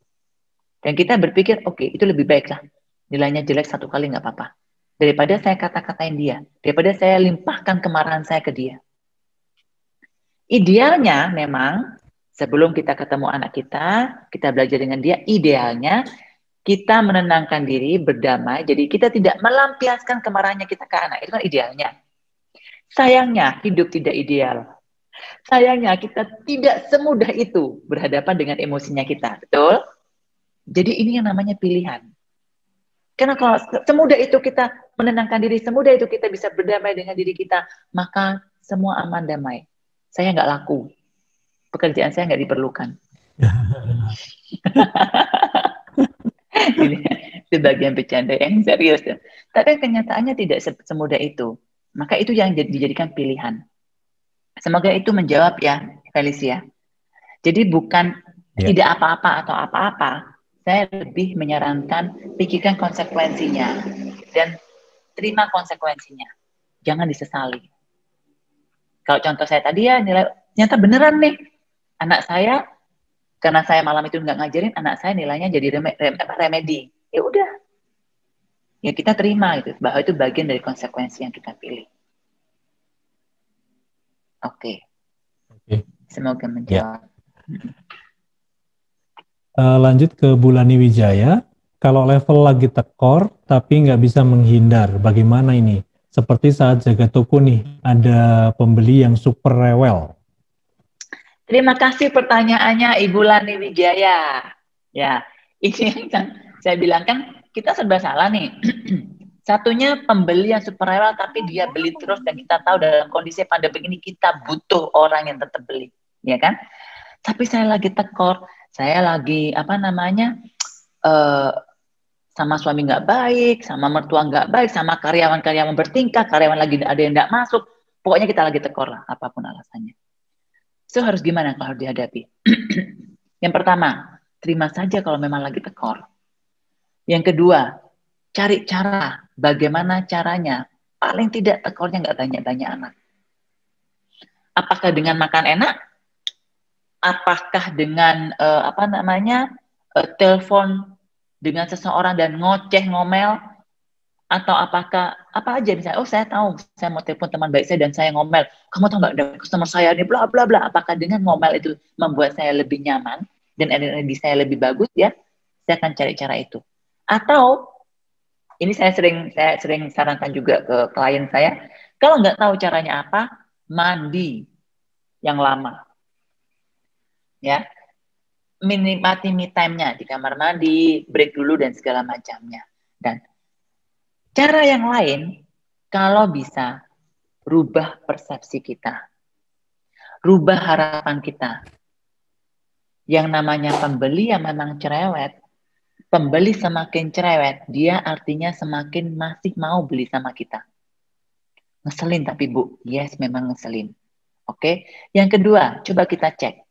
Dan kita berpikir, oke, itu lebih baik lah. Nilainya jelek 1 kali nggak apa-apa. Daripada saya kata-katain dia. Daripada saya limpahkan kemarahan saya ke dia. Idealnya memang, sebelum kita ketemu anak kita belajar dengan dia, idealnya kita menenangkan diri, berdamai, jadi kita tidak melampiaskan kemarahannya kita ke anak. Itu kan idealnya. Sayangnya, hidup tidak ideal. Sayangnya, kita tidak semudah itu berhadapan dengan emosinya kita. Betul? Jadi ini yang namanya pilihan. Karena kalau semudah itu kita menenangkan diri, semudah itu kita bisa berdamai dengan diri kita, maka semua aman damai. Saya nggak laku. Pekerjaan saya nggak diperlukan. Itu bagian bercanda yang serius. Tapi kenyataannya tidak semudah itu. Maka itu yang dijadikan pilihan. Semoga itu menjawab ya, Felicia. Jadi bukan tidak apa-apa atau apa-apa. Saya lebih menyarankan pikirkan konsekuensinya. Dan terima konsekuensinya. Jangan disesali. Kalau contoh saya tadi ya, ternyata beneran nih. Anak saya, karena saya malam itu nggak ngajarin, anak saya nilainya jadi remedi. Ya udah. Ya kita terima gitu, bahwa itu bagian dari konsekuensi yang kita pilih. Oke. Semoga menjawab. Lanjut ke Bulani Wijaya. Kalau level lagi tekor, tapi nggak bisa menghindar, bagaimana ini? Seperti saat jaga toko nih, ada pembeli yang super rewel. Terima kasih pertanyaannya Ibu Lani Wijaya. Ya, ini yang saya bilang kan kita serba salah nih. Satunya pembeli yang super rewel tapi dia beli terus dan kita tahu dalam kondisi pandemi ini kita butuh orang yang tetap beli, ya kan? Tapi saya lagi tekor, saya lagi sama suami nggak baik, sama mertua nggak baik, sama karyawan-karyawan bertingkah, karyawan lagi ada yang nggak masuk, pokoknya kita lagi tekor lah, apapun alasannya. So harus gimana kalau dihadapi? Yang pertama, terima saja kalau memang lagi tekor. Yang kedua, cari cara, bagaimana caranya, paling tidak tekornya nggak banyak-banyak anak. Apakah dengan makan enak? Apakah dengan telepon dengan seseorang dan ngoceh ngomel, atau apakah apa aja misalnya, oh saya tahu saya mau telepon teman baik saya dan saya ngomel, kamu tahu nggak ada customer saya ini bla bla bla, apakah dengan ngomel itu membuat saya lebih nyaman dan energi saya lebih bagus, ya saya akan cari cara itu. Atau ini saya sering sarankan juga ke klien saya, kalau nggak tahu caranya apa, mandi yang lama, ya. Menikmati me time-nya di kamar mandi, break dulu dan segala macamnya. Dan cara yang lain, kalau bisa rubah persepsi kita, rubah harapan kita. Yang namanya pembeli yang memang cerewet, pembeli semakin cerewet, dia artinya semakin masih mau beli sama kita. Ngeselin tapi Bu, yes memang ngeselin. Oke, yang kedua, coba kita cek.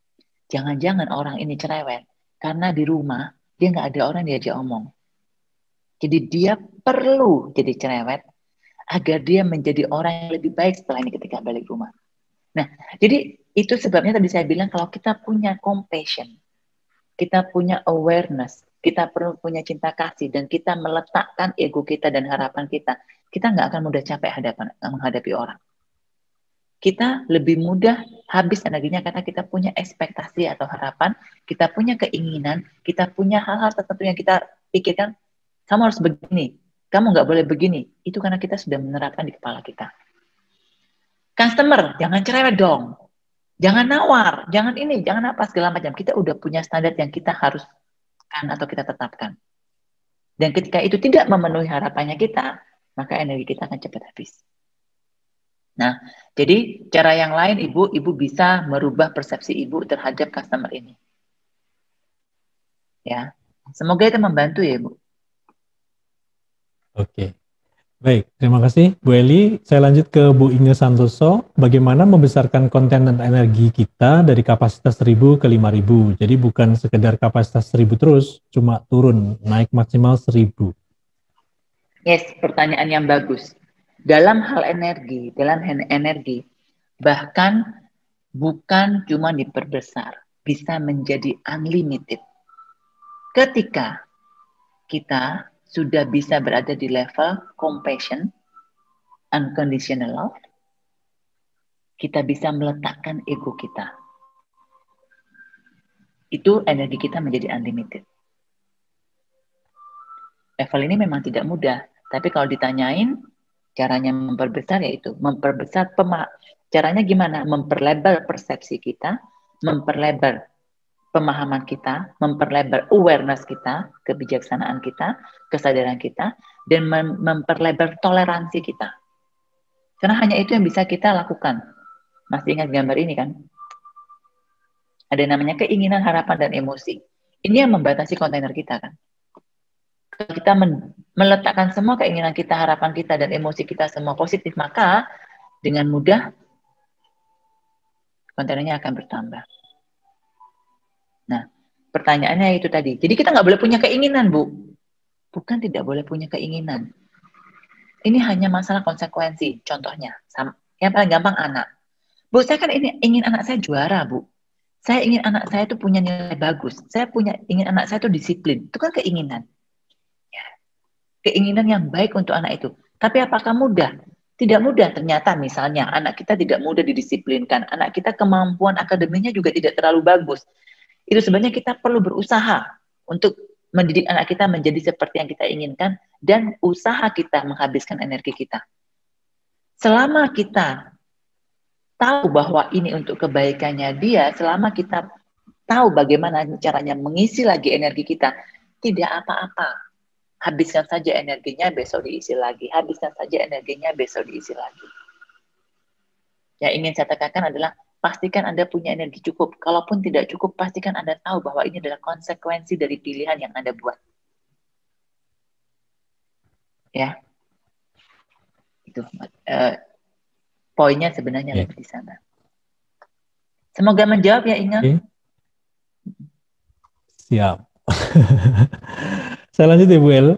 Jangan-jangan orang ini cerewet karena di rumah dia nggak ada orang diajak omong. Jadi dia perlu jadi cerewet agar dia menjadi orang yang lebih baik setelah ini ketika balik rumah. Nah, jadi itu sebabnya tadi saya bilang kalau kita punya compassion, kita punya awareness, kita perlu punya cinta kasih dan kita meletakkan ego kita dan harapan kita nggak akan mudah capek menghadapi orang. Kita lebih mudah habis energinya karena kita punya ekspektasi atau harapan, kita punya keinginan, kita punya hal-hal tertentu yang kita pikirkan, kamu harus begini, kamu nggak boleh begini. Itu karena kita sudah menerapkan di kepala kita. Customer, jangan cerewet dong. Jangan nawar, jangan ini, jangan apa, segala macam. Kita udah punya standar yang kita haruskan atau kita tetapkan. Dan ketika itu tidak memenuhi harapannya kita, maka energi kita akan cepat habis. Nah, jadi cara yang lain Ibu bisa merubah persepsi Ibu terhadap customer ini. Ya. Semoga itu membantu ya, Ibu. Oke. Baik, terima kasih Bu Eli. Saya lanjut ke Bu Inge Santoso. Bagaimana membesarkan konten dan energi kita dari kapasitas 1.000 ke 5.000. Jadi bukan sekedar kapasitas 1.000 terus, cuma turun, naik maksimal 1.000. Yes, pertanyaan yang bagus. Dalam hal energi, bahkan bukan cuma diperbesar, bisa menjadi unlimited. Ketika kita sudah bisa berada di level compassion, unconditional love, kita bisa meletakkan ego kita. Itu energi kita menjadi unlimited. Level ini memang tidak mudah, tapi kalau ditanyain caranya memperbesar yaitu memperbesar caranya gimana? Memperlebar persepsi kita, memperlebar pemahaman kita, memperlebar awareness kita, kebijaksanaan kita, kesadaran kita, dan memperlebar toleransi kita. Karena hanya itu yang bisa kita lakukan. Masih ingat gambar ini kan? Ada namanya keinginan, harapan, dan emosi. Ini yang membatasi kontainer kita kan? Kalau kita meletakkan semua keinginan kita, harapan kita, dan emosi kita semua positif, maka dengan mudah kontainernya akan bertambah. Nah, pertanyaannya itu tadi. Jadi kita nggak boleh punya keinginan, Bu. Bukan tidak boleh punya keinginan. Ini hanya masalah konsekuensi. Contohnya, yang paling gampang anak. Bu, saya kan ingin anak saya juara, Bu. Saya ingin anak saya itu punya nilai bagus. Saya ingin anak saya itu disiplin. Itu kan keinginan. Ya. Keinginan yang baik untuk anak itu. Tapi apakah mudah? Tidak mudah. Ternyata misalnya anak kita tidak mudah didisiplinkan. Anak kita kemampuan akademinya juga tidak terlalu bagus. Itu sebenarnya kita perlu berusaha untuk mendidik anak kita menjadi seperti yang kita inginkan dan usaha kita menghabiskan energi kita. Selama kita tahu bahwa ini untuk kebaikannya dia, selama kita tahu bagaimana caranya mengisi lagi energi kita, tidak apa-apa. Habiskan saja energinya, besok diisi lagi. Habiskan saja energinya, besok diisi lagi. Yang ingin saya tekankan adalah pastikan Anda punya energi cukup. Kalaupun tidak cukup, pastikan Anda tahu bahwa ini adalah konsekuensi dari pilihan yang Anda buat. Ya, itu poinnya sebenarnya lebih di sana. Semoga menjawab ya, Inga. Siap. Saya lanjut Ibu El,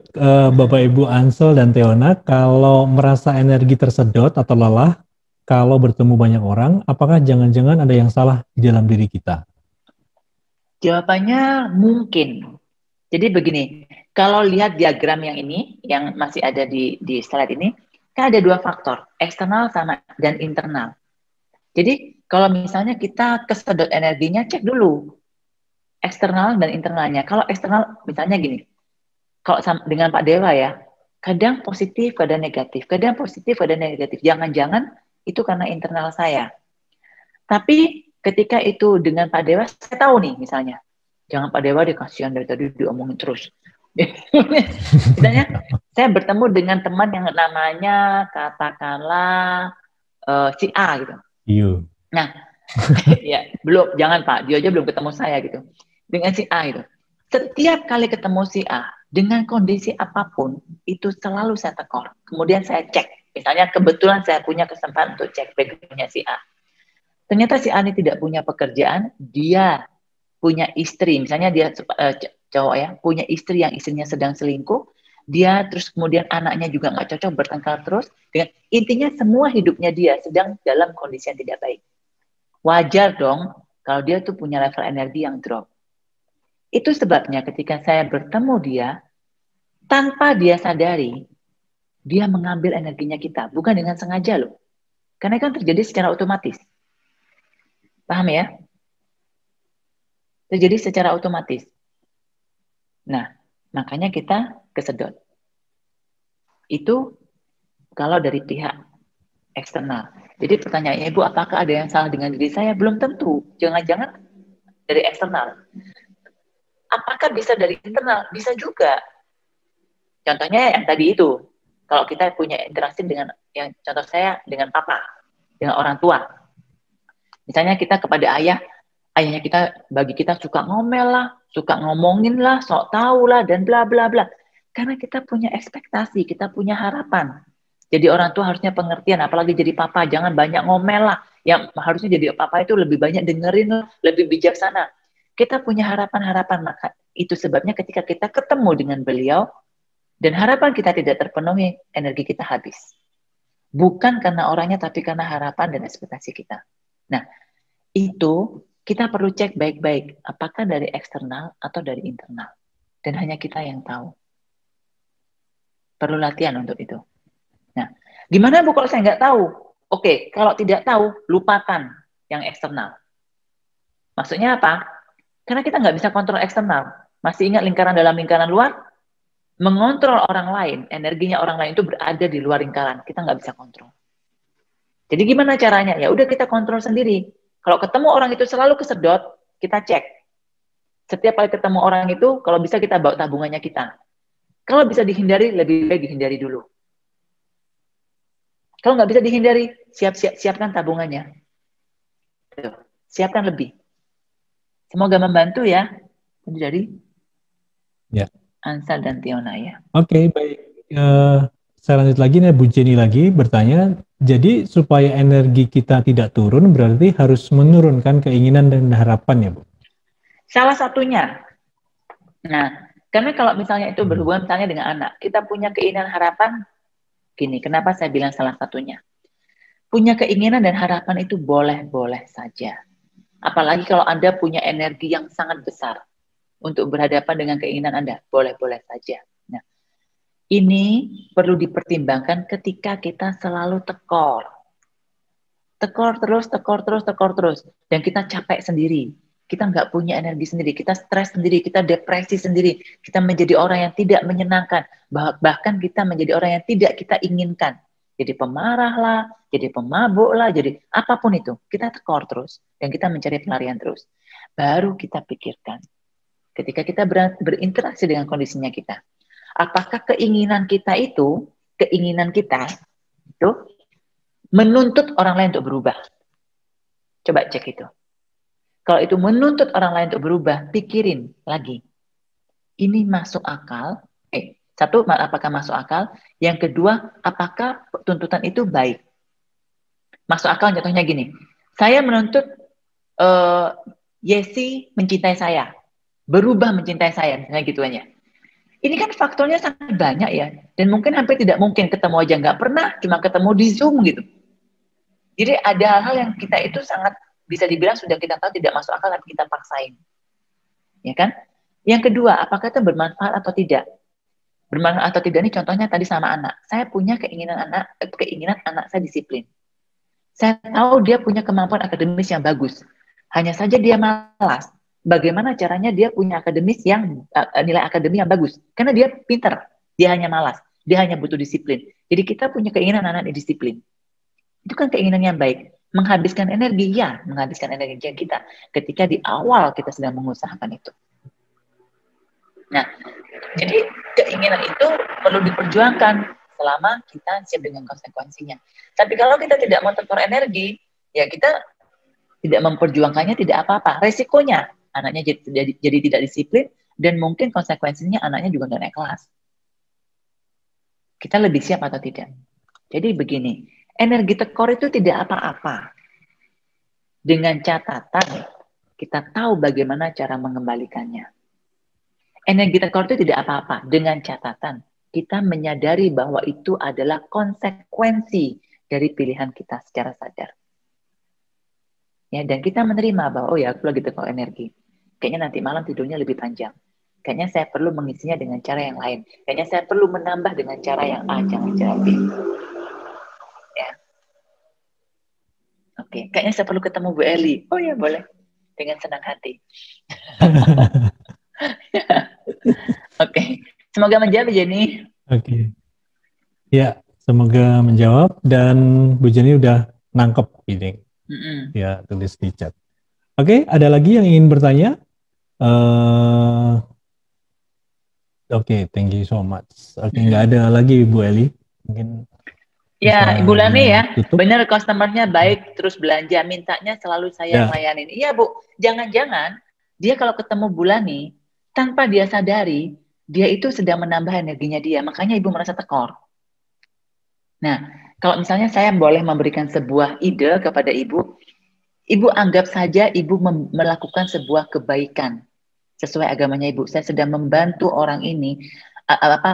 Bapak Ibu Ansel dan Teona, kalau merasa energi tersedot atau lelah, kalau bertemu banyak orang, apakah jangan-jangan ada yang salah di dalam diri kita? Jawabannya mungkin. Jadi begini, kalau lihat diagram yang ini, yang masih ada di slide ini, kan ada dua faktor, eksternal sama dan internal. Jadi kalau misalnya kita kesedot energinya, cek dulu eksternal dan internalnya. Kalau eksternal, misalnya gini, kalau dengan Pak Dewa ya, kadang positif, kadang negatif, kadang positif, kadang negatif. Jangan-jangan itu karena internal saya. Tapi ketika itu dengan Pak Dewa, saya tahu nih misalnya, jangan Pak Dewa dikasihan dari tadi diomongin terus. Misalnya, saya bertemu dengan teman yang namanya katakanlah si A gitu. Iya. Nah, ya belum, jangan Pak, dia aja belum ketemu saya gitu. Dengan si A itu, setiap kali ketemu si A dengan kondisi apapun itu selalu saya tekor. Kemudian saya cek, misalnya kebetulan saya punya kesempatan untuk cek background-nya si A. Ternyata si A ini tidak punya pekerjaan, dia punya istri, misalnya dia cowok ya, punya istri yang istrinya sedang selingkuh, dia terus kemudian anaknya juga nggak cocok, bertengkar terus. Dengan intinya semua hidupnya dia sedang dalam kondisi yang tidak baik. Wajar dong kalau dia tuh punya level energi yang drop. Itu sebabnya ketika saya bertemu dia, tanpa dia sadari, dia mengambil energinya kita, bukan dengan sengaja loh. Karena kan terjadi secara otomatis. Paham ya? Terjadi secara otomatis. Nah, makanya kita kesedot. Itu kalau dari pihak eksternal. Jadi pertanyaannya, Ibu, apakah ada yang salah dengan diri saya? Belum tentu. Jangan-jangan dari eksternal. Apakah bisa dari internal? Bisa juga. Contohnya yang tadi itu. Kalau kita punya interaksi dengan, yang contoh saya dengan papa. dengan orang tua. Misalnya kita kepada ayahnya kita, bagi kita suka ngomel lah, suka ngomongin lah, sok tahu lah, dan bla bla bla. Karena kita punya ekspektasi, kita punya harapan. Jadi orang tua harusnya pengertian, apalagi jadi papa, jangan banyak ngomel lah. Yang harusnya jadi papa itu lebih banyak dengerin lah, lebih bijaksana. Kita punya harapan-harapan, maka itu sebabnya ketika kita ketemu dengan beliau, dan harapan kita tidak terpenuhi, energi kita habis. Bukan karena orangnya, tapi karena harapan dan ekspektasi kita. Nah, itu kita perlu cek baik-baik, apakah dari eksternal atau dari internal. Dan hanya kita yang tahu. Perlu latihan untuk itu. Nah, gimana Bu kalau saya nggak tahu? Oke, kalau tidak tahu, lupakan yang eksternal. Maksudnya apa? Karena kita nggak bisa kontrol eksternal. Masih ingat lingkaran dalam lingkaran luar? Mengontrol orang lain, energinya orang lain itu berada di luar lingkaran. Kita nggak bisa kontrol. Jadi gimana caranya? Ya udah kita kontrol sendiri. Kalau ketemu orang itu selalu kesedot, kita cek. Setiap kali ketemu orang itu, kalau bisa kita bawa tabungannya kita. Kalau bisa dihindari, lebih baik dihindari dulu. Kalau nggak bisa dihindari, siapkan tabungannya. Tuh, siapkan lebih. Semoga membantu ya. Jadi, Ya. Ansa dan Tiona ya. Oke, baik. Saya lanjut lagi nih, Bu Jenny lagi bertanya. Jadi supaya energi kita tidak turun, berarti harus menurunkan keinginan dan harapan ya, Bu? Salah satunya. Nah, karena kalau misalnya itu berhubungan misalnya dengan anak, kita punya keinginan harapan, gini, kenapa saya bilang salah satunya? Punya keinginan dan harapan itu boleh-boleh saja. Apalagi kalau Anda punya energi yang sangat besar untuk berhadapan dengan keinginan Anda, boleh-boleh saja. Nah, ini perlu dipertimbangkan ketika kita selalu tekor. Tekor terus, dan kita capek sendiri. Kita nggak punya energi sendiri, kita stres sendiri, kita depresi sendiri, kita menjadi orang yang tidak menyenangkan, bahkan kita menjadi orang yang tidak kita inginkan. Jadi pemarah lah, jadi pemabuk lah, jadi apapun itu. Kita tekor terus, dan kita mencari pelarian terus. Baru kita pikirkan, ketika kita berinteraksi dengan kondisinya kita, apakah keinginan kita itu menuntut orang lain untuk berubah? Coba cek itu. Kalau itu menuntut orang lain untuk berubah, pikirin lagi. Ini masuk akal? Satu, apakah masuk akal? Yang kedua, apakah tuntutan itu baik? Masuk akal contohnya gini. Saya menuntut Yesi mencintai saya. Berubah mencintai saya, misalnya gitu aja. Ini kan faktornya sangat banyak ya. Dan mungkin hampir tidak mungkin ketemu aja. Nggak pernah, cuma ketemu di Zoom gitu. Jadi ada hal-hal yang kita itu sangat bisa dibilang sudah kita tahu tidak masuk akal, tapi kita paksain. Ya kan? Yang kedua, apakah itu bermanfaat atau tidak? Bermanfaat atau tidak ini contohnya tadi sama anak. Saya punya keinginan anak saya disiplin. Saya tahu dia punya kemampuan akademis yang bagus. Hanya saja dia malas. Bagaimana caranya dia punya akademis yang nilai akademik yang bagus? Karena dia pintar, dia hanya malas, dia hanya butuh disiplin. Jadi kita punya keinginan anak disiplin. Itu kan keinginan yang baik. Menghabiskan energi, ya, menghabiskan energi kita ketika di awal kita sedang mengusahakan itu. Nah, jadi keinginan itu perlu diperjuangkan selama kita siap dengan konsekuensinya. Tapi kalau kita tidak mau tekor energi, ya kita tidak memperjuangkannya, tidak apa-apa. Resikonya anaknya jadi tidak disiplin, dan mungkin konsekuensinya anaknya juga nggak naik kelas. Kita lebih siap atau tidak? Jadi begini, energi tekor itu tidak apa-apa. Dengan catatan, kita tahu bagaimana cara mengembalikannya. Energi tekor itu tidak apa-apa. Dengan catatan, kita menyadari bahwa itu adalah konsekuensi dari pilihan kita secara sadar. Ya, dan kita menerima bahwa, oh ya, aku lagi tekor energi. Kayaknya nanti malam tidurnya lebih panjang. Kayaknya saya perlu mengisinya dengan cara yang lain. Kayaknya saya perlu menambah dengan cara yang A, jangan cara B. Ya. Oke, kayaknya saya perlu ketemu Bu Eli. Oh ya, boleh. Dengan senang hati. Oke, semoga menjawab, Jenny. Oke. Ya, semoga menjawab, dan Bu Jenny udah nangkep ini. Ya, tulis di chat. Oke, ada lagi yang ingin bertanya? Oke, thank you so much. Oke, nggak ada lagi Bu Eli. Mungkin Ya, Ibu Lani ya, tutup. benar customernya baik, terus belanja, mintanya selalu saya yang layanin. Iya Bu, jangan-jangan dia kalau ketemu Bu Lani, tanpa dia sadari, dia itu sedang menambah energinya dia, makanya Ibu merasa tekor. Nah, kalau misalnya saya boleh memberikan sebuah ide kepada Ibu, Ibu anggap saja Ibu melakukan sebuah kebaikan sesuai agamanya Ibu. Saya sedang membantu orang ini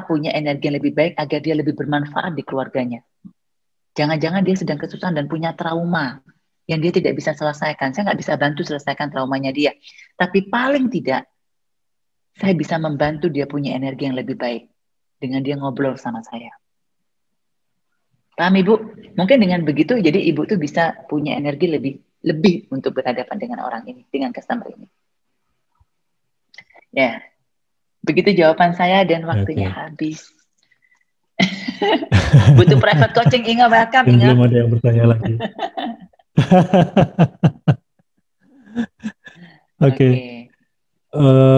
punya energi yang lebih baik agar dia lebih bermanfaat di keluarganya. Jangan-jangan dia sedang kesusahan dan punya trauma yang dia tidak bisa selesaikan. Saya nggak bisa bantu selesaikan traumanya dia. Tapi paling tidak, saya bisa membantu dia punya energi yang lebih baik dengan dia ngobrol sama saya. Paham Ibu? Mungkin dengan begitu, jadi Ibu tuh bisa punya energi lebih untuk berhadapan dengan orang ini, dengan customer ini. Ya, begitu jawaban saya dan waktunya habis. Butuh private coaching, Inga, welcome Inga. Belum ada yang bertanya lagi. Oke.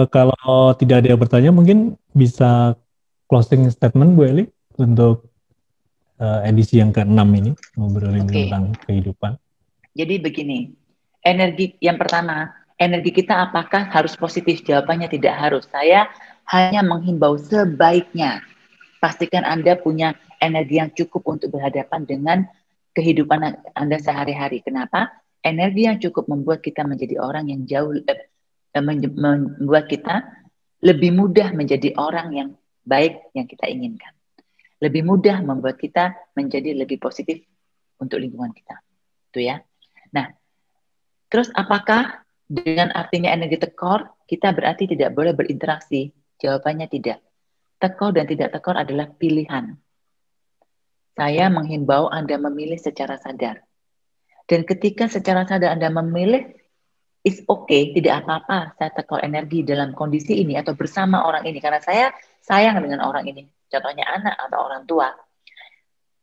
Kalau tidak ada yang bertanya, mungkin bisa closing statement Bu Eli untuk edisi yang ke-6 ini, ngobrolin tentang kehidupan. Jadi begini, energi yang pertama, energi kita apakah harus positif? Jawabannya tidak harus. Saya hanya menghimbau sebaiknya pastikan Anda punya energi yang cukup untuk berhadapan dengan kehidupan Anda sehari-hari. Kenapa? Energi yang cukup membuat kita menjadi orang yang jauh, membuat kita lebih mudah menjadi orang yang baik yang kita inginkan. Lebih mudah membuat kita menjadi lebih positif untuk lingkungan kita. Itu ya. Nah, terus apakah dengan artinya energi tekor, kita berarti tidak boleh berinteraksi? Jawabannya tidak. Tekor dan tidak tekor adalah pilihan. Saya menghimbau Anda memilih secara sadar. Dan ketika secara sadar Anda memilih, it's okay, tidak apa-apa saya tekor energi dalam kondisi ini atau bersama orang ini. Karena saya sayang dengan orang ini. Contohnya anak atau orang tua.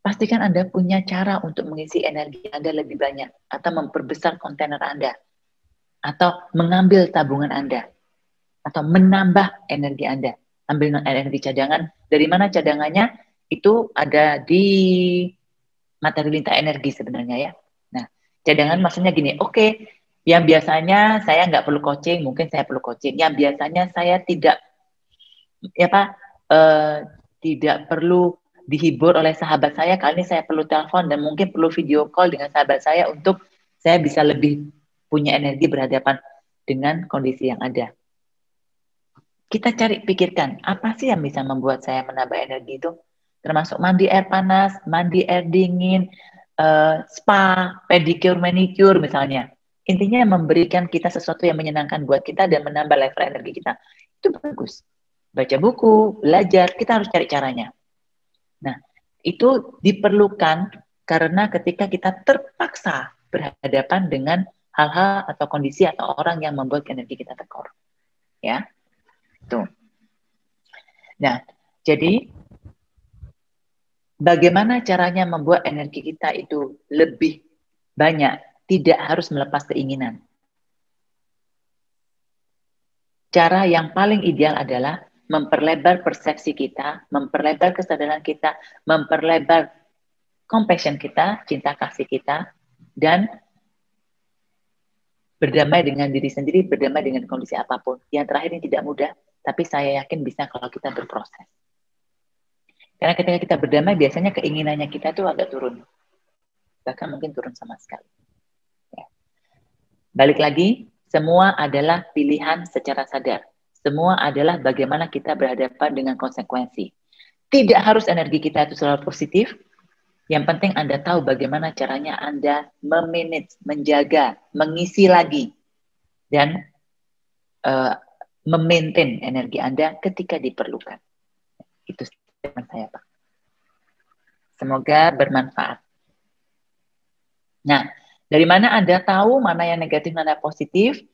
Pastikan Anda punya cara untuk mengisi energi Anda lebih banyak. Atau memperbesar kontainer Anda. Atau mengambil tabungan Anda. Atau menambah energi Anda. Ambil energi cadangan. Dari mana cadangannya? Itu ada di materi lintah energi sebenarnya ya. Nah, cadangan maksudnya gini, oke, yang biasanya saya nggak perlu coaching, mungkin saya perlu coaching. Yang biasanya saya tidak tidak perlu dihibur oleh sahabat saya, kali ini saya perlu telepon dan mungkin perlu video call dengan sahabat saya untuk saya bisa lebih punya energi berhadapan dengan kondisi yang ada. Kita pikirkan, apa sih yang bisa membuat saya menambah energi itu? Termasuk mandi air panas, mandi air dingin, spa, pedicure, manicure misalnya. Intinya memberikan kita sesuatu yang menyenangkan buat kita dan menambah level energi kita. Itu bagus. Baca buku, belajar, kita harus cari caranya. Nah, itu diperlukan karena ketika kita terpaksa berhadapan dengan hal-hal atau kondisi atau orang yang membuat energi kita tekor. Ya. Tuh. Nah, jadi bagaimana caranya membuat energi kita itu lebih banyak, tidak harus melepas keinginan. Cara yang paling ideal adalah memperlebar persepsi kita, memperlebar kesadaran kita, memperlebar compassion kita, cinta kasih kita, dan berdamai dengan diri sendiri, berdamai dengan kondisi apapun. Yang terakhir ini tidak mudah, tapi saya yakin bisa kalau kita berproses. Karena ketika kita berdamai, biasanya keinginannya kita tuh agak turun. Bahkan mungkin turun sama sekali. Ya. Balik lagi, semua adalah pilihan secara sadar. Semua adalah bagaimana kita berhadapan dengan konsekuensi. Tidak harus energi kita itu selalu positif. Yang penting Anda tahu bagaimana caranya Anda memanage, menjaga, mengisi lagi, dan memaintain energi Anda ketika diperlukan. Itu statement saya, Pak. Semoga bermanfaat. Nah, dari mana Anda tahu mana yang negatif, mana positif?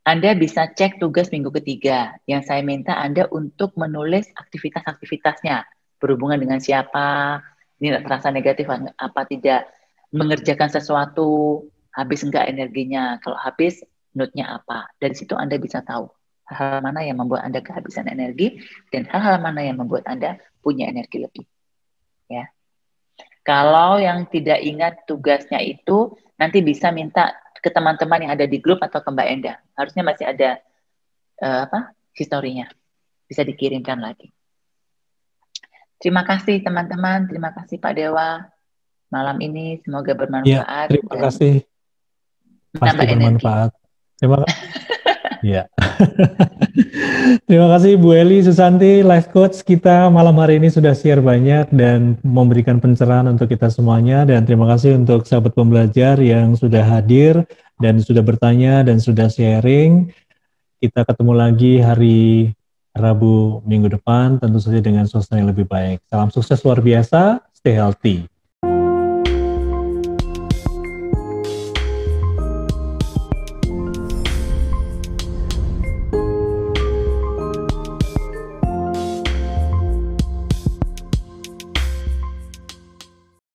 Anda bisa cek tugas minggu ketiga. Yang saya minta Anda untuk menulis aktivitas-aktivitasnya. Berhubungan dengan siapa, ini terasa negatif apa tidak, mengerjakan sesuatu, habis enggak energinya. Kalau habis, note-nya apa. Dari situ Anda bisa tahu hal-hal mana yang membuat Anda kehabisan energi dan hal-hal mana yang membuat Anda punya energi lebih. Ya. Kalau yang tidak ingat tugasnya itu, nanti bisa minta ke teman-teman yang ada di grup atau ke Mbak Enda. Harusnya masih ada historinya. Bisa dikirimkan lagi. Terima kasih teman-teman, terima kasih Pak Dewa. Malam ini semoga bermanfaat. Ya, terima kasih. Pasti bermanfaat. Terima kasih. Ya. Terima kasih Bu Eli Susanti, life coach kita malam hari ini sudah share banyak dan memberikan pencerahan untuk kita semuanya. Dan terima kasih untuk sahabat pembelajar yang sudah hadir dan sudah bertanya dan sudah sharing. Kita ketemu lagi hari Rabu minggu depan, tentu saja dengan suasana yang lebih baik. Salam sukses luar biasa, stay healthy.